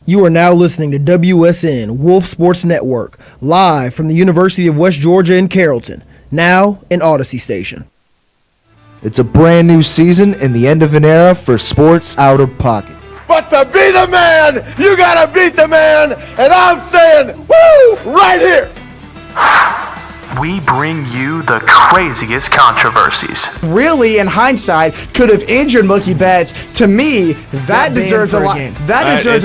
You are now listening to WSN Wolf Sports Network, live from the University of West Georgia in Carrollton, now an Odyssey station. It's a brand new season and the end of an era for sports out of pocket. But to be the man, you gotta beat the man, and I'm saying, woo, right here. We bring you the craziest controversies. Really, in hindsight, could have injured Mookie Betts. To me, that deserves a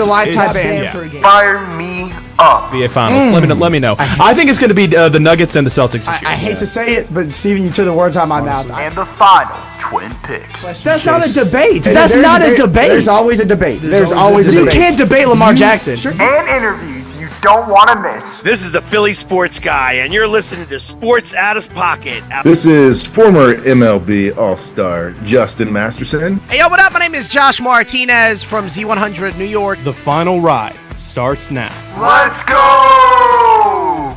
lifetime ban for a game. Fire me up. NBA Finals. Let me know. I think it's going to be the Nuggets and the Celtics this year. I hate to say it, but Steven, you took the words out of my mouth. And the final Twin Picks. That's not a debate. That's not a debate. There's always a debate. There's always a debate. You can't debate Lamar Jackson. And interviews you don't want to miss. This is the Philly Sports Guy, and you're listening to Sports Out of Pocket. This is former MLB All-Star Justin Masterson. Hey, yo, what up? My name is Josh Martinez from Z100 New York. The final ride starts now. Let's go!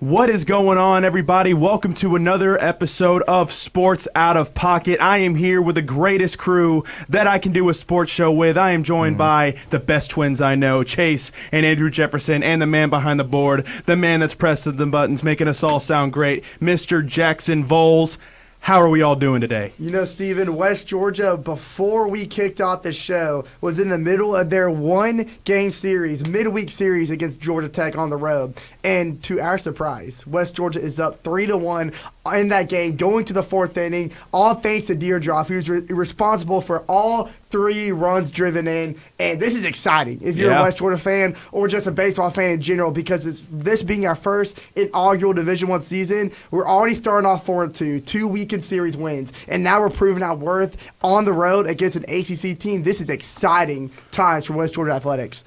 What is going on, everybody? Welcome to another episode of Sports Out of Pocket. I am here with the greatest crew that I can do a sports show with. I am joined by the best twins I know, Chase and Andrew Jefferson, and the man behind the board, the man that's pressing the buttons, making us all sound great, Mr. Jackson Voles. How are we all doing today? You know, Steven, West Georgia, before we kicked off the show, was in the middle of their one-game series, midweek series against Georgia Tech on the road. And to our surprise, West Georgia is up 3-1 in that game, going to the fourth inning, all thanks to Deerdorff, who's responsible for all 3 runs driven in. And this is exciting if you're a West Georgia fan or just a baseball fan in general, because this being our first inaugural Division I season, we're already starting off 4-2, 2 weekend series wins, and now we're proving our worth on the road against an ACC team. This is exciting times for West Georgia athletics.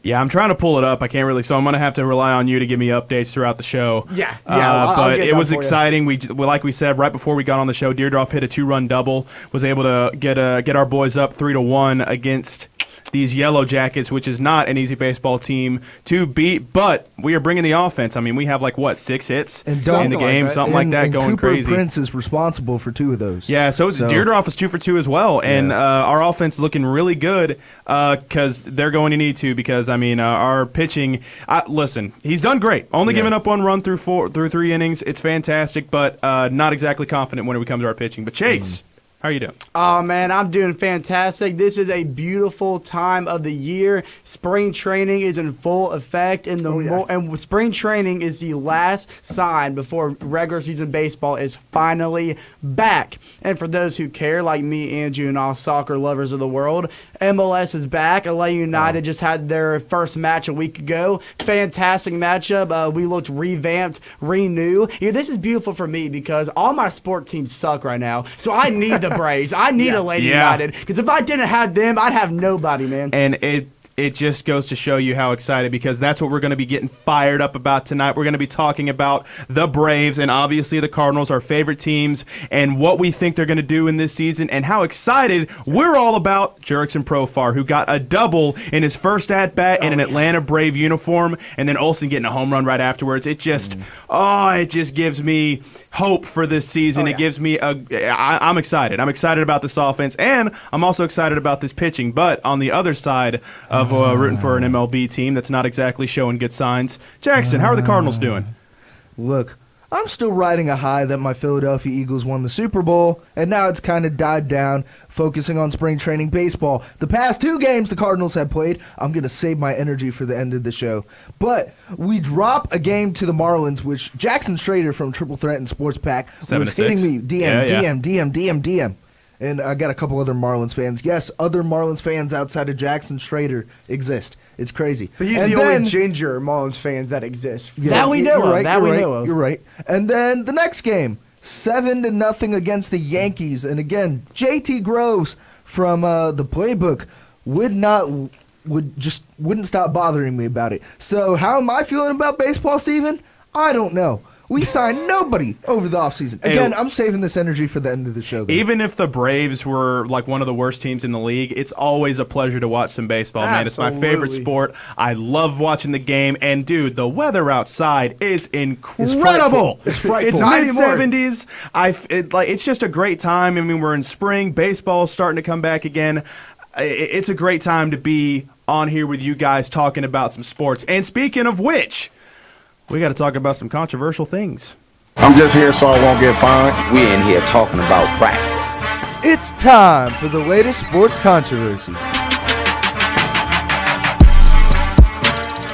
Yeah, I'm trying to pull it up. I can't really, so I'm going to have to rely on you to give me updates throughout the show. But it was exciting. Like we said right before we got on the show, Deerdorff hit a 2-run double, was able to get our boys up 3-1 against these Yellow Jackets, which is not an easy baseball team to beat, but we are bringing the offense. I mean, we have 6 hits in the game, something like that, going Cooper crazy. Prince is responsible for 2 of those. Yeah, so Deerdorff was 2 for 2 as well, and our offense is looking really good because they're going to need to, because, our pitching, listen, he's done great. Only giving up 1 run through 3 innings. It's fantastic, but not exactly confident when it comes to our pitching. But Chase, how are you doing? Oh, man, I'm doing fantastic. This is a beautiful time of the year. Spring training is in full effect, and spring training is the last sign before regular season baseball is finally back. And for those who care, like me, Andrew, and all soccer lovers of the world, MLS is back. LA United just had their first match a week ago. Fantastic matchup. We looked revamped, renewed. This is beautiful for me because all my sport teams suck right now, so I need the Braves. I need a Lady United, because if I didn't have them, I'd have nobody, man. And it just goes to show you how excited, because that's what we're going to be getting fired up about tonight. We're going to be talking about the Braves and obviously the Cardinals, our favorite teams, and what we think they're going to do in this season, and how excited we're all about Jurickson Profar, who got a double in his first at-bat in an Atlanta Brave uniform, and then Olsen getting a home run right afterwards. It just gives me hope for this season. It gives me I'm excited. I'm excited about this offense, and I'm also excited about this pitching. But on the other side of rooting for an MLB team that's not exactly showing good signs, Jackson, how are the Cardinals doing? Look, I'm still riding a high that my Philadelphia Eagles won the Super Bowl, and now it's kind of died down, focusing on spring training baseball. The past 2 games the Cardinals have played, I'm going to save my energy for the end of the show. But we drop a game to the Marlins, which Jackson Schrader from Triple Threat and Sports Pack was hitting me DM. And I got a couple other Marlins fans. Yes, other Marlins fans outside of Jackson Schrader exist. It's crazy. But he's the only ginger Marlins fans that exists. Yeah, that we know of. You're right. And then the next game, 7-0 against the Yankees. And again, JT Groves from the playbook wouldn't stop bothering me about it. So how am I feeling about baseball, Steven? I don't know. We signed nobody over the offseason. Again, I'm saving this energy for the end of the show, though. Even if the Braves were one of the worst teams in the league, it's always a pleasure to watch some baseball, man. It's my favorite sport. I love watching the game. And, dude, the weather outside is incredible. It's frightful. It's mid-70s. It's just a great time. I mean, we're in spring. Baseball is starting to come back again. it's a great time to be on here with you guys talking about some sports. And speaking of which, we got to talk about some controversial things. I'm just here so I won't get fined. We're in here talking about practice. It's time for the latest sports controversies.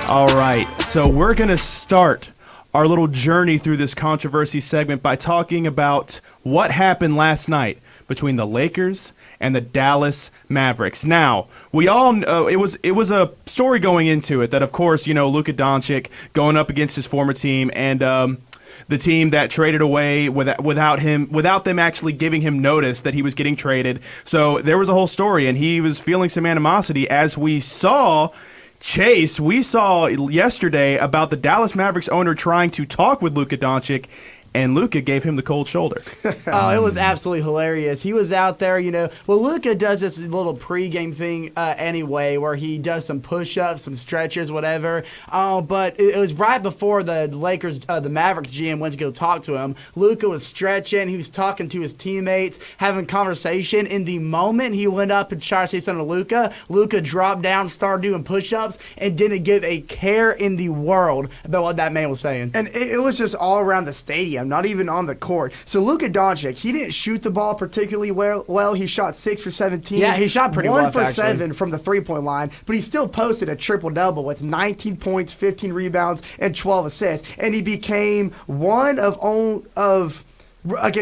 All right, so we're going to start our little journey through this controversy segment by talking about what happened last night between the Lakers and the Dallas Mavericks. Now, we all know it was a story going into it that, of course, Luka Doncic going up against his former team and the team that traded away without them actually giving him notice that he was getting traded. So there was a whole story, and he was feeling some animosity, as we saw. Chase, we saw yesterday about the Dallas Mavericks owner trying to talk with Luka Doncic, and Luka gave him the cold shoulder. Oh, it was absolutely hilarious. He was out there, Well, Luka does this little pregame thing anyway, where he does some push-ups, some stretches, whatever. But it was right before the Lakers, the Mavericks GM went to go talk to him. Luka was stretching. He was talking to his teammates, having conversation. In the moment he went up and tried to say something to Luka dropped down, started doing push-ups, and didn't give a care in the world about what that man was saying. And it was just all around the stadium, not even on the court. So Luka Doncic, he didn't shoot the ball particularly well. He shot 6 for 17. Yeah, he shot pretty well, 1 for actually. 7 from the three-point line, but he still posted a triple-double with 19 points, 15 rebounds, and 12 assists. And he became one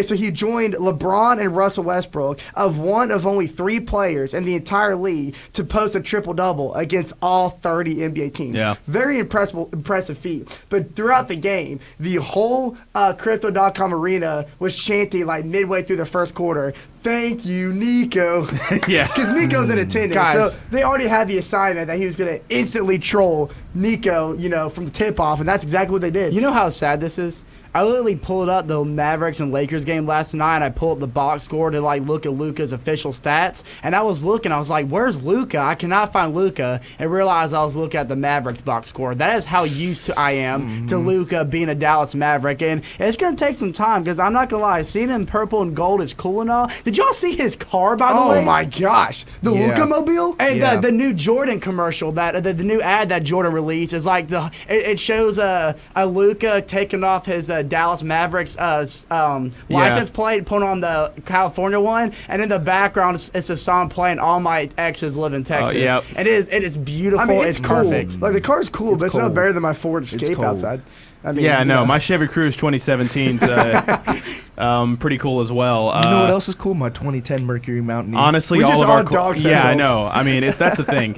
so he joined LeBron and Russell Westbrook of one of only 3 players in the entire league to post a triple-double against all 30 NBA teams. Yeah. Very impressive feat. But throughout the game, the whole Crypto.com arena was chanting like midway through the first quarter, "Thank you, Nico." Yeah. Because Nico's in attendance. Guys. So they already had the assignment that he was going to instantly troll Nico, from the tip-off, and that's exactly what they did. You know how sad this is? I literally pulled up the Mavericks and Lakers game last night, and I pulled up the box score to look at Luka's official stats. And I was looking, I was like, "Where's Luka?" I cannot find Luka, and realized I was looking at the Mavericks box score. That is how used to I am to Luka being a Dallas Maverick, and it's gonna take some time because I'm not gonna lie, seeing him in purple and gold is cool and all. Did y'all see his car, by the way? Oh my gosh, the Luka mobile. And the new Jordan commercial, that the new ad that Jordan released is like it shows a Luka taking off his Dallas Mavericks license plate, putting on the California one, and in the background it's a song playing "All My Exes Live in Texas." Yep. It is beautiful. I mean, it's it's cool. perfect. Like the car's cool, but it's cold. not better than my Ford Escape cold. outside. I mean, Yeah, no, my Chevy Cruze 2017's pretty cool as well. You know what else is cool? My 2010 Mercury Mountaineer. Honestly, We all just of all our dog yeah, I sizzles. know. I mean, that's the thing.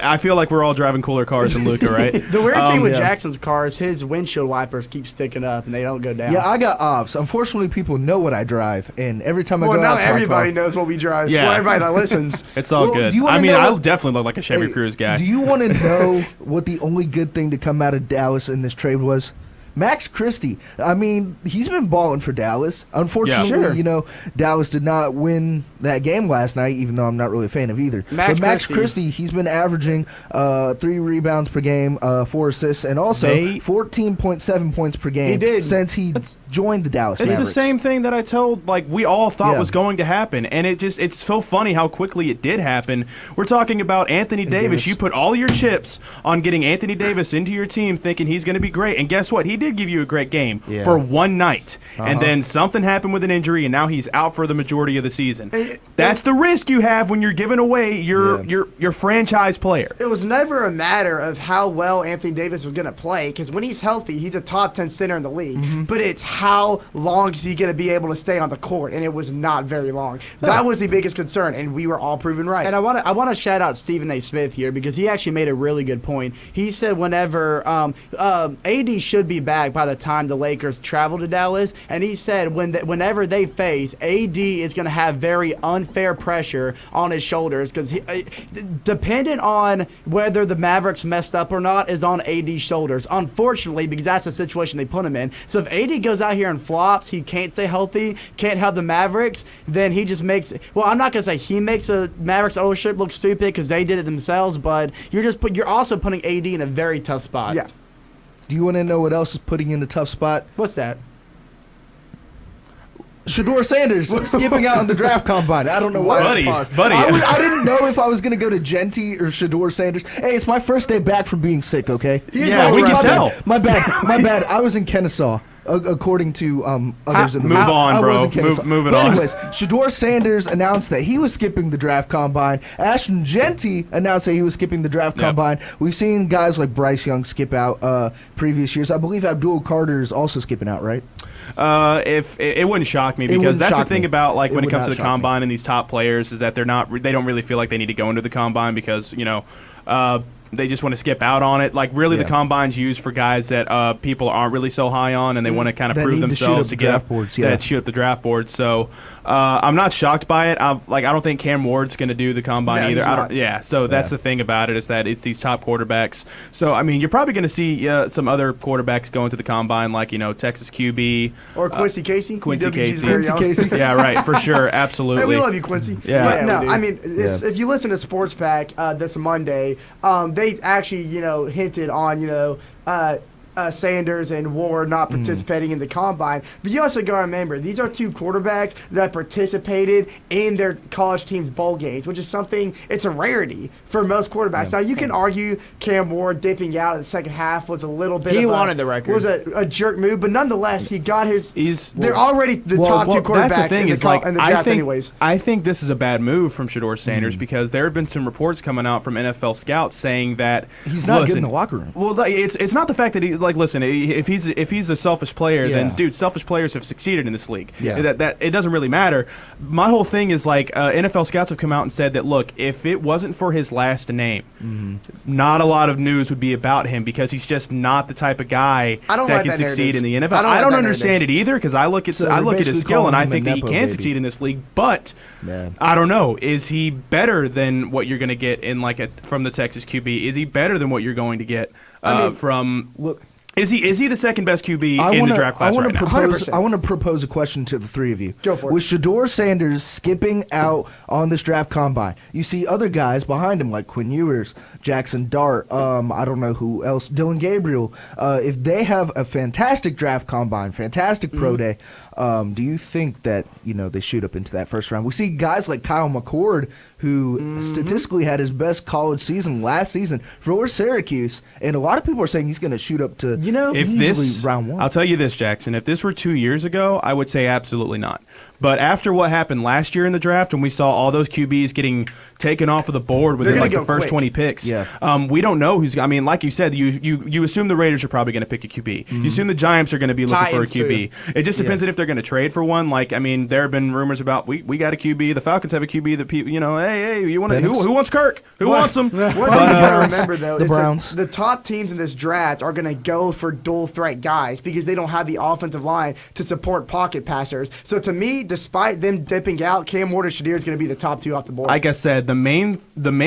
I feel like we're all driving cooler cars than Luka, right? The weird thing with yeah. Jackson's car is his windshield wipers keep sticking up and they don't go down. Yeah, I got ops. Unfortunately, people know what I drive, and every time I Well, go now out to my everybody car, knows what we drive. Yeah. Well, everybody that listens. It's all Well, good. do you wanna I mean, know I what- definitely look like a Chevy Hey, Cruze guy. Do you want to know what the only good thing to come out of Dallas in this trade was? Max Christie. I mean, he's been balling for Dallas. Unfortunately, Dallas did not win that game last night, even though I'm not really a fan of either. Max But Max Christie. Christie, he's been averaging 3 rebounds per game, 4 assists, and also 14.7 points per game He did. since he joined the Dallas It's Mavericks. the same thing that I told, we all thought Yeah. was going to happen. And it's so funny how quickly it did happen. We're talking about Anthony Davis. You put all your chips on getting Anthony Davis into your team thinking he's going to be great. And guess what? He did give you a great game for one night. And then something happened with an injury, and now he's out for the majority of the season. That's the risk you have when you're giving away your franchise player. It was never a matter of how well Anthony Davis was going to play, because when he's healthy, he's a top 10 center in the league. But it's how long is he going to be able to stay on the court, and it was not very long. That was the biggest concern, and we were all proven right. And I want to shout out Stephen A. Smith here because he actually made a really good point. He said whenever AD should be back by the time the Lakers travel to Dallas, and he said whenever they face, AD is going to have very unfair pressure on his shoulders because dependent on whether the Mavericks messed up or not is on AD's shoulders. Unfortunately, because that's the situation they put him in. So if AD goes out here and flops, he can't stay healthy, can't help the Mavericks, then he just makes. Well, I'm not going to say he makes the Mavericks ownership look stupid because they did it themselves, but you're also putting AD in a very tough spot. Yeah. Do you want to know what else is putting you in a tough spot? What's that? Shador Sanders skipping out on the draft combine. I don't know why. Buddy. I didn't know if I was going to go to Genty or Shador Sanders. Hey, it's my first day back from being sick, okay? Yeah, we can tell. My bad. I was in Kennesaw. According to others in the Move on, bro. I was in Kennesaw. Move it but on. anyways, Shador Sanders announced that he was skipping the draft combine. Ashton Genty announced that he was skipping the draft combine. We've seen guys like Bryce Young skip out previous years. I believe Abdul Carter is also skipping out, right? If it wouldn't shock me, because that's the thing about like when it comes to the combine and these top players is that they don't really feel like they need to go into the combine because they just want to skip out on it. Like, really, the combine's used for guys that people aren't really so high on, and they want to kind of prove themselves to get up the draft boards. So I'm not shocked by it. I don't think Cam Ward's going to do the combine either. So that's the thing about it, is that it's these top quarterbacks. So I mean, you're probably going to see some other quarterbacks go into the combine, like Texas QB or Quincy Casey. Quincy Casey. Yeah, right, for sure, absolutely. Hey, we love you, Quincy. Yeah, but no, I mean, if you listen to Sports Pack this Monday, they actually, hinted on, Sanders and Ward not participating in the combine. But you also got to remember, these are two quarterbacks that participated in their college team's bowl games, which is something, it's a rarity for most quarterbacks. Now, you can argue Cam Ward dipping out in the second half was a little bit wanted the record. Was a jerk move, but nonetheless, he got his. They're already the top two quarterbacks that's the thing, in the draft anyways. I think this is a bad move from Shador Sanders because there have been some reports coming out from NFL scouts saying that he's not good in the locker room. Well, it's not the fact that he's listen, if he's a selfish player, then dude, selfish players have succeeded in this league. Yeah. That it doesn't really matter. My whole thing is NFL scouts have come out and said that look, if it wasn't for his last name, not a lot of news would be about him because he's just not the type of guy that can succeed in the NFL. I don't understand it either because I look at his skill and I think that he can succeed in this league, but I don't know. Is he better than what you're going to get in from the Texas QB? Is he better than what you're going to get from? Look. Is he the second best QB in the draft class right now? 100%. I want to propose a question to the three of you. Go for it. With Shador Sanders skipping out on this draft combine, you see other guys behind him like Quinn Ewers, Jackson Dart, I don't know who else, Dylan Gabriel. If they have a fantastic draft combine, fantastic pro day, do you think that they shoot up into that first round? We see guys like Kyle McCord, who statistically had his best college season last season for Syracuse, and a lot of people are saying he's going to shoot up to easily round one. I'll tell you this, Jackson. If this were 2 years ago, I would say absolutely not. But after what happened last year in the draft, when we saw all those QBs getting taken off of the board within the first 20 picks, we don't know who's. I mean, like you said, you assume the Raiders are probably going to pick a QB. You assume the Giants are going to be looking for a QB. It just depends on if they're going to trade for one. There have been rumors about we got a QB. The Falcons have a QB that people, hey, you want who wants Kirk? Who wants him? One thing you got to remember though the is Browns. The top teams in this draft are going to go for dual threat guys because they don't have the offensive line to support pocket passers. So to me, despite them dipping out, Cam Ward or Shadir is going to be the top two off the board. Like I said, the main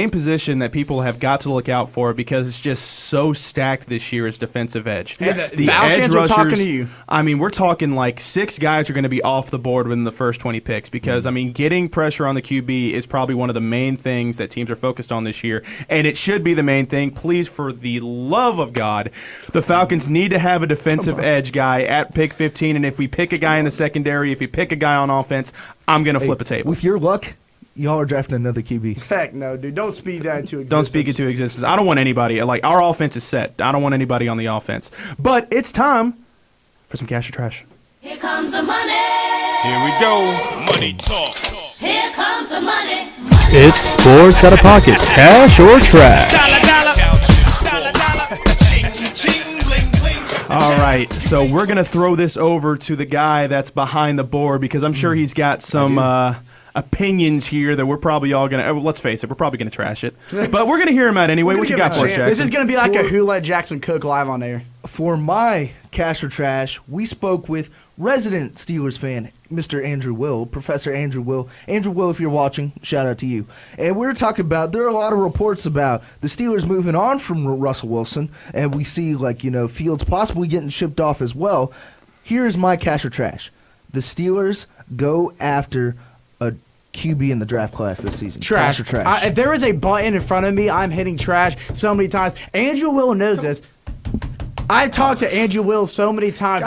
position that people have got to look out for because it's just so stacked this year is defensive edge. And the Falcons are talking to you. I mean, we're talking like 6 guys are going to be off the board within the first 20 picks because, I mean, getting pressure on the QB is probably one of the main things that teams are focused on this year, and it should be the main thing. Please, for the love of God, the Falcons need to have a defensive edge guy at pick 15, and if we pick a guy in the secondary, if you pick a guy on offense, I'm going to flip a table. With your luck, y'all are drafting another QB. Heck no, dude. Don't speak that into existence. Don't speak it into existence. I don't want anybody. Our offense is set. I don't want anybody on the offense. But it's time for some cash or trash. Here comes the money. Here we go. Money talk. Here comes the money. It's Sports Out of Pockets, cash or trash. All right, so we're going to throw this over to the guy that's behind the board because I'm sure he's got some opinions here that we're probably all going to, let's face it, we're probably going to trash it. But we're going to hear him out anyway. What you got for us, Jackson? This is going to be like a Who Let Jackson Cook live on air. For my cash or trash, we spoke with resident Steelers fan, Mr. Andrew Will, Professor Andrew Will. Andrew Will, if you're watching, shout out to you. And we were talking about, there are a lot of reports about the Steelers moving on from Russell Wilson, and we see, Fields possibly getting shipped off as well. Here's my cash or trash. The Steelers go after a QB in the draft class this season. Trash. Cash or trash? If there is a button in front of me, I'm hitting trash so many times. Andrew Will knows this. I talked to Andrew Will so many times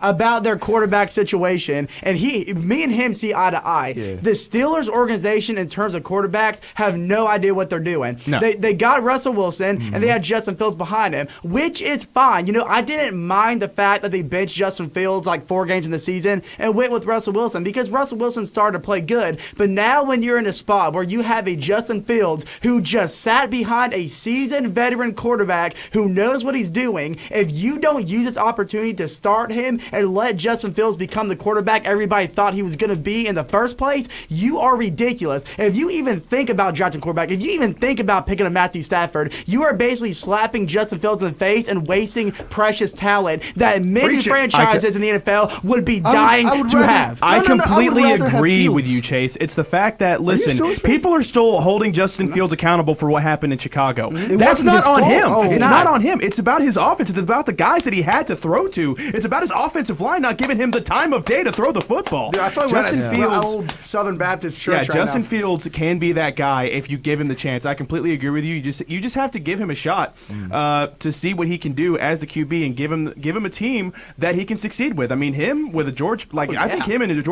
about their quarterback situation, and me and him see eye to eye. Yeah. The Steelers organization, in terms of quarterbacks, have no idea what they're doing. No. They got Russell Wilson, and they had Justin Fields behind him, which is fine. I didn't mind the fact that they benched Justin Fields like 4 games in the season and went with Russell Wilson because Russell Wilson started to play good. But now when you're in a spot where you have a Justin Fields who just sat behind a seasoned veteran quarterback who knows what he's doing, if you don't use this opportunity to start him and let Justin Fields become the quarterback everybody thought he was going to be in the first place, you are ridiculous. If you even think about drafting quarterback, if you even think about picking a Matthew Stafford, you are basically slapping Justin Fields in the face and wasting precious talent that many franchises in the NFL would be dying to have. I completely agree with you, Chase. It's the fact that, listen, people are still holding Justin Fields accountable for what happened in Chicago. That's not on him. It's not on him. It's about his offense. It's about the guys that he had to throw to. It's about his offensive line not giving him the time of day to throw the football. Dude, I feel like Justin Fields, old Southern Baptist church. Yeah, Justin Fields can be that guy if you give him the chance. I completely agree with you. You just have to give him a shot to see what he can do as the QB and give him a team that he can succeed with. I mean, him with a I think him and the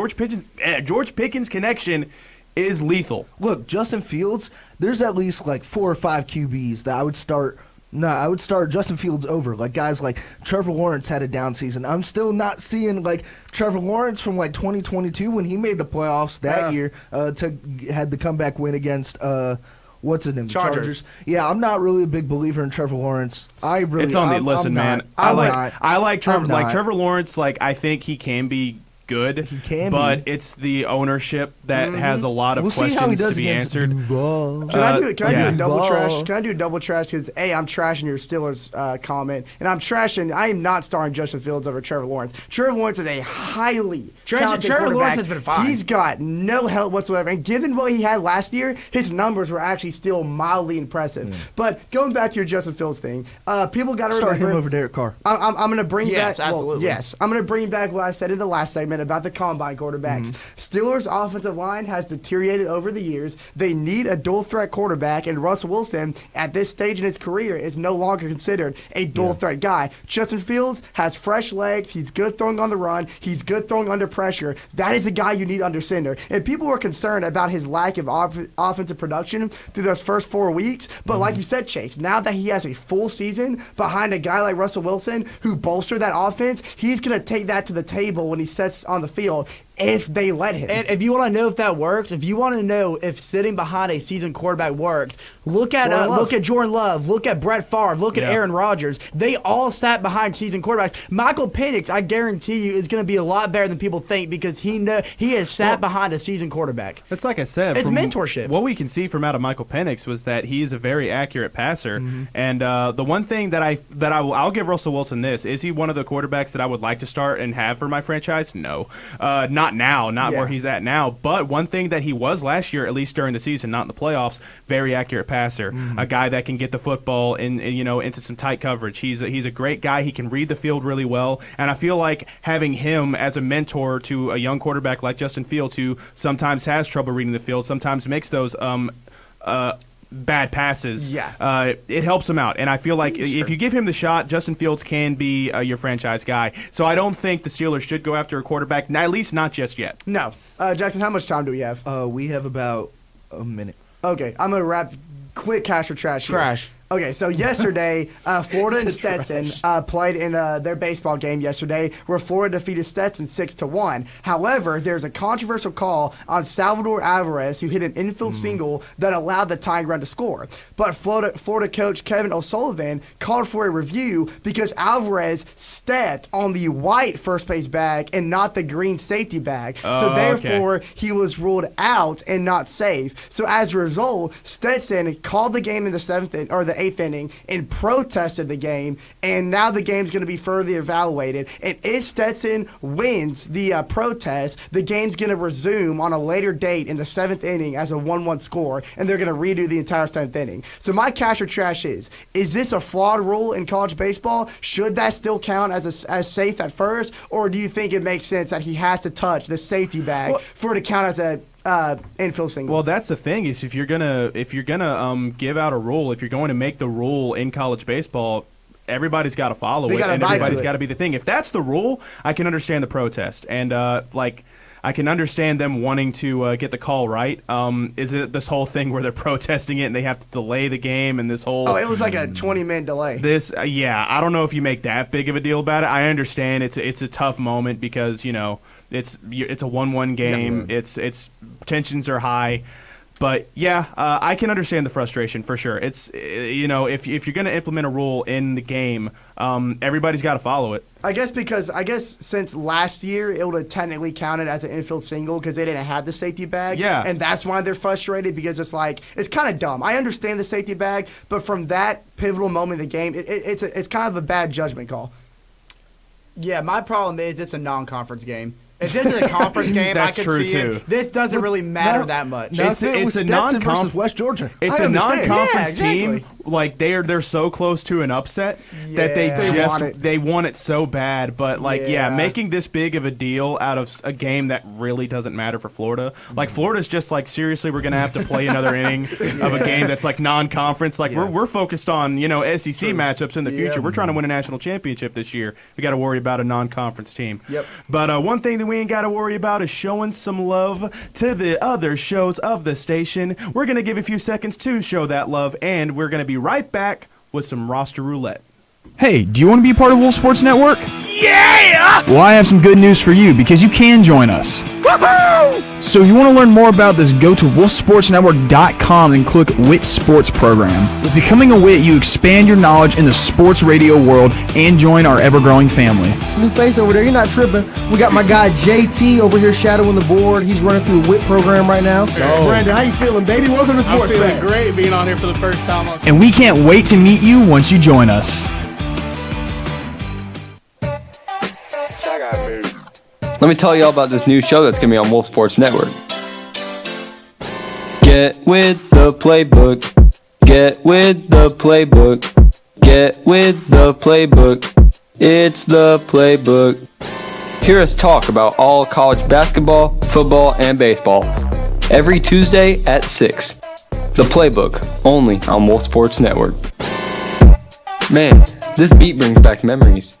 George Pickens connection is lethal. Look, Justin Fields, there's at least like 4 or 5 QBs that I would start. No, I would start Justin Fields over. Like guys like Trevor Lawrence had a down season. I'm still not seeing like Trevor Lawrence from like 2022 when he made the playoffs that year. Had the comeback win against what's his name? Chargers. Yeah, I'm not really a big believer in Trevor Lawrence. Listen, man. I like Trevor. Like Trevor Lawrence. Like I think he can be good, but it's the ownership that has a lot of questions to be answered. Can I do a double trash? Can I do a double trash? Because I'm trashing your Steelers comment, and I am not starring Justin Fields over Trevor Lawrence. Trevor Lawrence is a highly talented Trevor Lawrence has been fine. He's got no help whatsoever, and given what he had last year, his numbers were actually still mildly impressive. But going back to your Justin Fields thing, people got to start him over Derek Carr. I'm going to bring back. Absolutely. I'm going to bring back what I said in the last segment about the combine quarterbacks. Steelers' offensive line has deteriorated over the years. They need a dual threat quarterback, and Russell Wilson, at this stage in his career, is no longer considered a dual threat guy. Justin Fields has fresh legs. He's good throwing on the run. He's good throwing under pressure. That is a guy you need under center. And people were concerned about his lack of offensive production through those first 4 weeks. But like you said, Chase, now that he has a full season behind a guy like Russell Wilson who bolstered that offense, he's going to take that to the table when he sets on the field if they let him. And if you want to know if that works, if you want to know if sitting behind a seasoned quarterback works, look at Jordan Love, look at Brett Favre, look at Aaron Rodgers. They all sat behind seasoned quarterbacks. Michael Penix, I guarantee you, is going to be a lot better than people think because he has sat behind a seasoned quarterback. It's like I said, it's mentorship. What we can see from out of Michael Penix was that he is a very accurate passer, and the one thing that I'll give Russell Wilson this: is he one of the quarterbacks that I would like to start and have for my franchise? No. Not now, where he's at now. But one thing that he was last year, at least during the season, not in the playoffs, very accurate passer, a guy that can get the football into some tight coverage. He's a great guy. He can read the field really well, and I feel like having him as a mentor to a young quarterback like Justin Fields, who sometimes has trouble reading the field, sometimes makes those bad passes. It helps him out, and I feel like if you give him the shot, Justin Fields can be your franchise guy. So I don't think the Steelers should go after a quarterback, at least not just yet. No. Jackson, how much time do we have? We have about a minute. Okay, I'm going to wrap quick cash or trash here. Trash. Okay, so yesterday, Florida and Stetson played in their baseball game yesterday, where Florida defeated Stetson 6-1. However, there's a controversial call on Salvador Alvarez, who hit an infield single that allowed the tying run to score. But Florida coach Kevin O'Sullivan called for a review because Alvarez stepped on the white first base bag and not the green safety bag. So therefore, he was ruled out and not safe. So as a result, Stetson called the game in the 8th inning and protested the game, and now the game's going to be further evaluated. And if Stetson wins the protest, the game's going to resume on a later date in the 7th inning as a 1-1 score, and they're going to redo the entire 7th inning. So my cash or trash is this a flawed rule in college baseball? Should that still count as safe at first, or do you think it makes sense that he has to touch the safety bag for it to count as a infield single? Well, that's the thing is if you're gonna give out a rule, if you're going to make the rule in college baseball, everybody's got to follow it, and everybody's got to be the thing. If that's the rule, I can understand the protest, and I can understand them wanting to get the call right. Is it this whole thing where they're protesting it and they have to delay the game and this whole... Oh, it was like a 20-minute delay. I don't know if you make that big of a deal about it. I understand it's a tough moment because, you know, it's a 1-1 game. Yeah. It's tensions are high. But, yeah, I can understand the frustration for sure. It's, you know, if you're going to implement a rule in the game, everybody's got to follow it. I guess since last year, it would have technically counted as an infield single because they didn't have the safety bag. Yeah. And that's why they're frustrated because it's kind of dumb. I understand the safety bag, but from that pivotal moment in the game, it's kind of a bad judgment call. Yeah, my problem is it's a non-conference game. If this is a conference game, I could see too. it. This doesn't really matter that much. It's a non-conference West Georgia. It's a non-conference team. Like they're so close to an upset that they want it so bad. But making this big of a deal out of a game that really doesn't matter for Florida. Like Florida's just like, seriously, we're gonna have to play another inning of a game that's like non-conference. Like we're focused on SEC matchups in the future. We're trying to win a national championship this year. We got to worry about a non-conference team. Yep. But one thing that we ain't got to worry about is showing some love to the other shows of the station. We're going to give a few seconds to show that love, and we're going to be right back with some roster roulette. Hey, do you want to be part of Wolf Sports Network? Yeah! Well, I have some good news for you because you can join us. Woohoo! So if you want to learn more about this, go to wolfsportsnetwork.com and click WIT Sports Program. With becoming a WIT, you expand your knowledge in the sports radio world and join our ever-growing family. New face over there, you're not tripping. We got my guy JT over here shadowing the board. He's running through a WIT program right now. Brandon, how you feeling, baby? Welcome to Sports I'm feeling Back. great being on here for the first time. And we can't wait to meet you once you join us. Let me tell you all about this new show that's going to be on Wolf Sports Network. Get with the playbook. Get with the playbook. Get with the playbook. It's the playbook. Hear us talk about all college basketball, football, and baseball. Every Tuesday at 6. The playbook, only on Wolf Sports Network. Man, this beat brings back memories.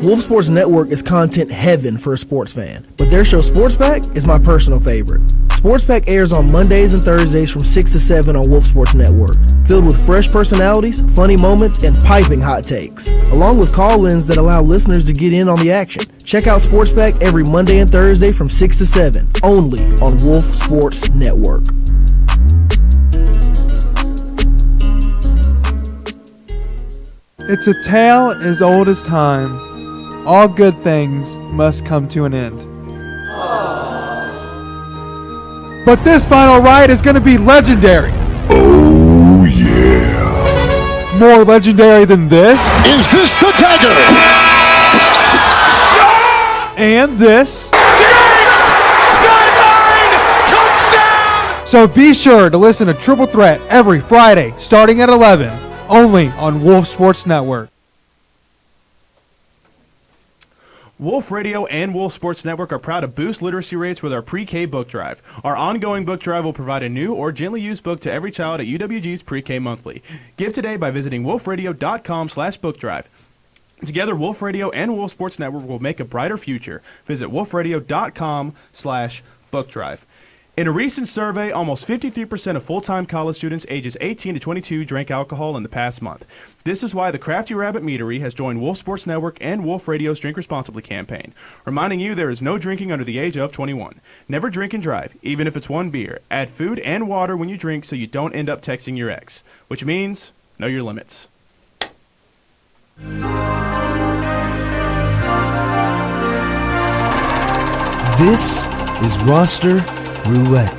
Wolf Sports Network is content heaven for a sports fan, but their show Sports Back is my personal favorite. Sports Back airs on Mondays and Thursdays from 6 to 7 on Wolf Sports Network, filled with fresh personalities, funny moments, and piping hot takes, along with call-ins that allow listeners to get in on the action. Check out Sports Back every Monday and Thursday from 6 to 7, only on Wolf Sports Network. It's a tale as old as time. All good things must come to an end. But this final ride is going to be legendary. Oh, yeah. More legendary than this. Is this the dagger? And this. Diggs! Sideline! Touchdown! So be sure to listen to Triple Threat every Friday starting at 11, only on Wolf Sports Network. Wolf Radio and Wolf Sports Network are proud to boost literacy rates with our pre-K book drive. Our ongoing book drive will provide a new or gently used book to every child at UWG's Pre-K Monthly. Give today by visiting wolfradio.com/book drive. Together, Wolf Radio and Wolf Sports Network will make a brighter future. Visit wolfradio.com/book drive. In a recent survey, almost 53% of full-time college students ages 18 to 22 drank alcohol in the past month. This is why the Crafty Rabbit Meadery has joined Wolf Sports Network and Wolf Radio's Drink Responsibly campaign, reminding you there is no drinking under the age of 21. Never drink and drive, even if it's one beer. Add food and water when you drink so you don't end up texting your ex, which means know your limits. This is Roster Roulette.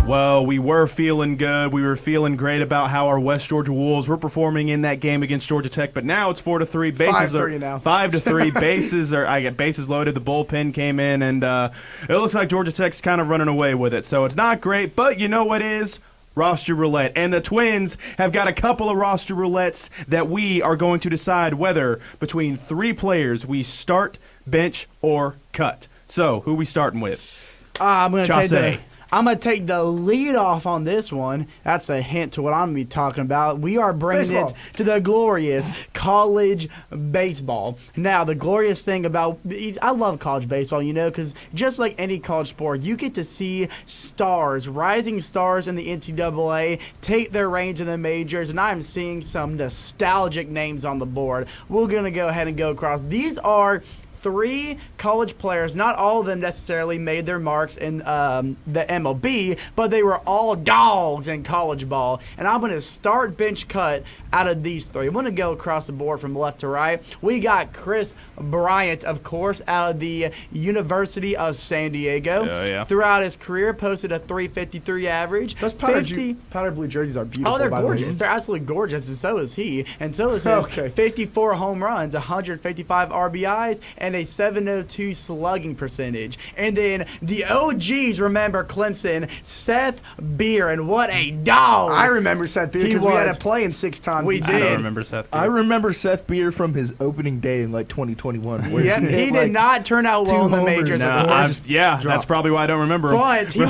Well, we were feeling good. We were feeling great about how our West Georgia Wolves were performing in that game against Georgia Tech, but now it's 4-3. Bases 5-3 now. 5-3. I get bases loaded. The bullpen came in, and it looks like Georgia Tech's kind of running away with it. So it's not great, but you know what is? Roster roulette. And the Twins have got a couple of roster roulettes that we are going to decide whether between three players we start, bench, or cut. So, who are we starting with? I'm going to I'm going to take the lead off on this one. That's a hint to what I'm going to be talking about. We are bringing it to the glorious college baseball. Now, the glorious thing about I love college baseball, because just like any college sport, you get to see stars, rising stars in the NCAA, take their reins in the majors, and I'm seeing some nostalgic names on the board. We're going to go ahead and go across. These are 3 college players. Not all of them necessarily made their marks in the MLB, but they were all dogs in college ball. And I'm going to start bench cut out of these 3. I'm going to go across the board from left to right. We got Chris Bryant, of course, out of the University of San Diego. Yeah. Throughout his career, posted a .353 average. Those powder blue jerseys are beautiful. Oh, they're by gorgeous. The way. They're absolutely gorgeous, and so is he. And so is his 54 home runs, 155 RBIs, and a 702 slugging percentage. And then the OGs remember Clemson, Seth Beer, and what a dog. I remember Seth Beer because we had to play him 6 times. We did. I don't remember Seth Beer. I remember Seth Beer from his opening day in 2021. Yeah, he did not turn out well in the majors. That's probably why I don't remember him. But he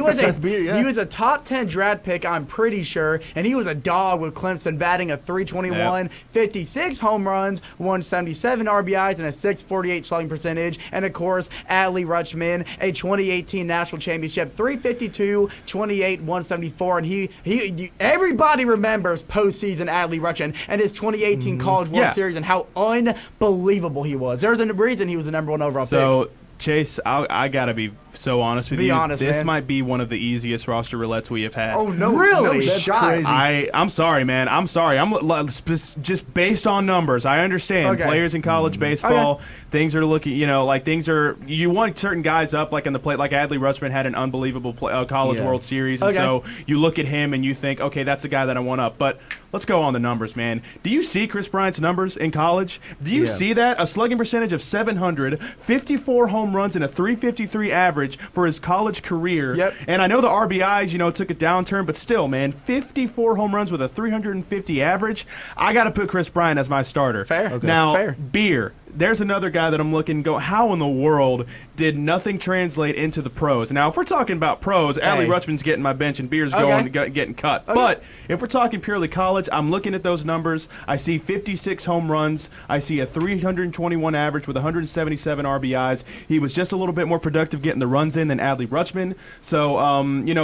was a top 10 draft pick, I'm pretty sure, and he was a dog with Clemson, batting a .321, 56 home runs, 177 RBIs, and a .648 slugging percentage. And of course, Adley Rutschman, a 2018 national championship, .352, 28, 174, and he everybody remembers postseason Adley Rutschman and his 2018 College World Series and how unbelievable he was. There's a reason he was the number 1 overall pick. Chase, I gotta be so honest with you. Be honest, this man. might be one of the easiest roster roulettes we have had. Oh no, really? No shot. I'm sorry, man. I'm sorry. Just based on numbers. I understand players in college baseball. Things are looking, you want certain guys up like in the plate. Like Adley Rutschman had an unbelievable college World Series, and so you look at him and you think, okay, that's the guy that I want up. But let's go on the numbers, man. Do you see Chris Bryant's numbers in college? Do you see that? A slugging percentage of 700, 54 home runs, and a .353 average for his college career. Yep. And I know the RBIs, took a downturn, but still, man, 54 home runs with a .350 average. I got to put Chris Bryant as my starter. Fair. Okay. Now, Fair. Beer. There's another guy that I'm looking go, how in the world did nothing translate into the pros? Now, if we're talking about pros, Adley Rutschman's getting my bench and Beer's getting cut. But if we're talking purely college, I'm looking at those numbers. I see 56 home runs. I see a 321 average with 177 RBIs. He was just a little bit more productive getting the runs in than Adley Rutschman. So,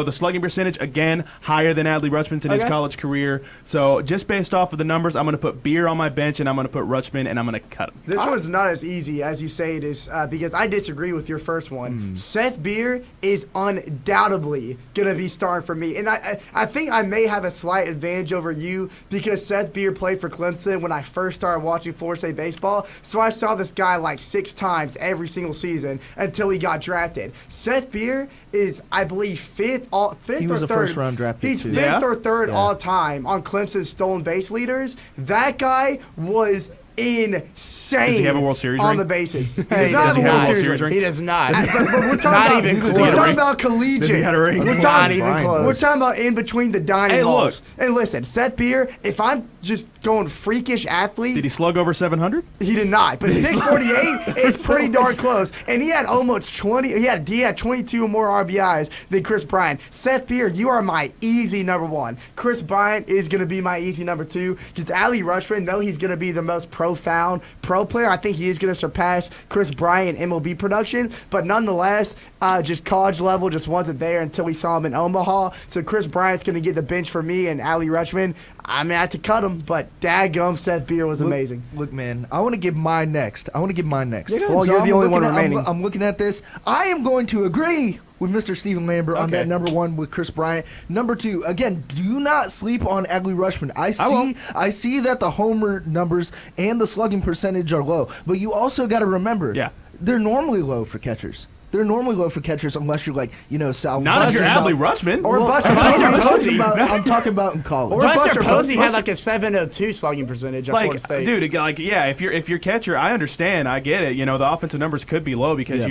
the slugging percentage, again, higher than Adley Rutschman's in his college career. So, just based off of the numbers, I'm going to put Beer on my bench, and I'm going to put Rutschman, and I'm going to cut him. This one's not as easy as you say it is because I disagree with your first one. Seth Beer is undoubtedly going to be starting for me. And I think I may have a slight advantage over you because Seth Beer played for Clemson when I first started watching 4A baseball. So I saw this guy like 6 times every single season until he got drafted. Seth Beer is, I believe, fifth or third. He was a first-round draft pick, He's too. fifth or third all time on Clemson's stolen base leaders. That guy was insane. Does he have a World Series on ring? the bases? He Does he have a World Series ring? He does not. But we're talking Not about, even close. We're talking about collegiate. Does he have a ring? We're Not talking, even close. We're talking about in between the dining halls. look. And listen, Seth Beer, if I'm just going freakish athlete. Did he slug over 700? He did not, but 648 is pretty darn close. And he had almost 20. He had 22 more RBIs than Chris Bryant. Seth Beer, you are my easy number 1. Chris Bryant is going to be my easy number 2. Because Adley Rutschman, though he's going to be the most profound pro player, I think he is going to surpass Chris Bryant in MLB production. But nonetheless, just college level just wasn't there until we saw him in Omaha. So Chris Bryant's going to get the bench for me, and Adley Rutschman, I mean, I had to cut him, but daggum, Seth Beer was amazing. Look, man, I want to give mine next. Well, So you're the only one I'm remaining. I'm looking at this. I am going to agree with Mr. Stephen Lambert on that number 1 with Chris Bryant. Number 2, again, do not sleep on Adley Rutschman. I see that the homer numbers and the slugging percentage are low, but you also got to remember, they're normally low for catchers. They're normally low for catchers unless you're like, Sal. Not if you're Adley Rutschman. Or Buster Posey. I'm talking about in college. Or Buster Posey had like a 702 slugging percentage at Florida State. Dude, if you're catcher, I understand, I get it. The offensive numbers could be low because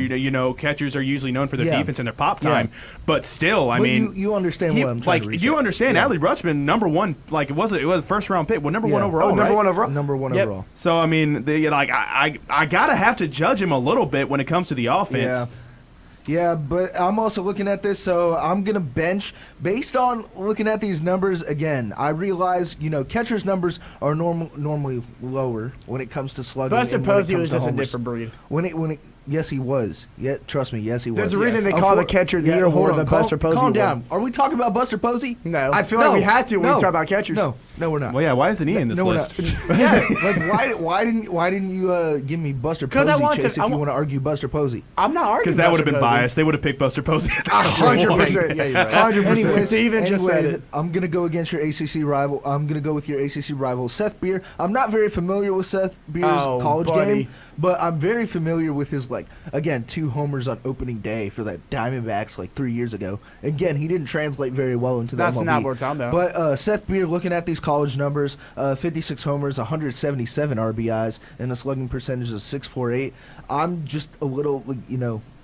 catchers are usually known for their defense and their pop time. But still, I mean, you understand what I'm trying to reach. You understand, Adley Rutschman, number 1, it was a first round pick, number 1 overall. Number right? 1 overall. Number 1 overall. So I mean, I gotta have to judge him a little bit when it comes to the offense. Yeah, but I'm also looking at this, so I'm going to bench. Based on looking at these numbers, again, I realize, catcher's numbers are normally lower when it comes to slugging. Buster Posey was just a different breed. Yes, he was. Yeah, trust me. Yes, he was. There's a reason they call the catcher of the year award the Buster Posey Calm award. down. Are we talking about Buster Posey? No. I feel like we had to when we talk about catchers. No, we're not. Well, yeah. Why isn't he in this list? Yeah, like why didn't you give me Buster Posey, Chase, if you want to argue Buster Posey? I'm not arguing. Because that would have been biased. They would have picked Buster Posey. 100%. Yeah, you're right. 100%. Steven just said it. I'm gonna go against your ACC rival. I'm gonna go with your ACC rival, Seth Beer. I'm not very familiar with Seth Beer's college game, but I'm very familiar with his 2 homers on opening day for the Diamondbacks 3 years ago. Again, he didn't translate very well into the That's MLB. not what we're talking about. But Seth Beer, looking at these college numbers, 56 homers, 177 RBIs, and a slugging percentage of .648. I'm just a little,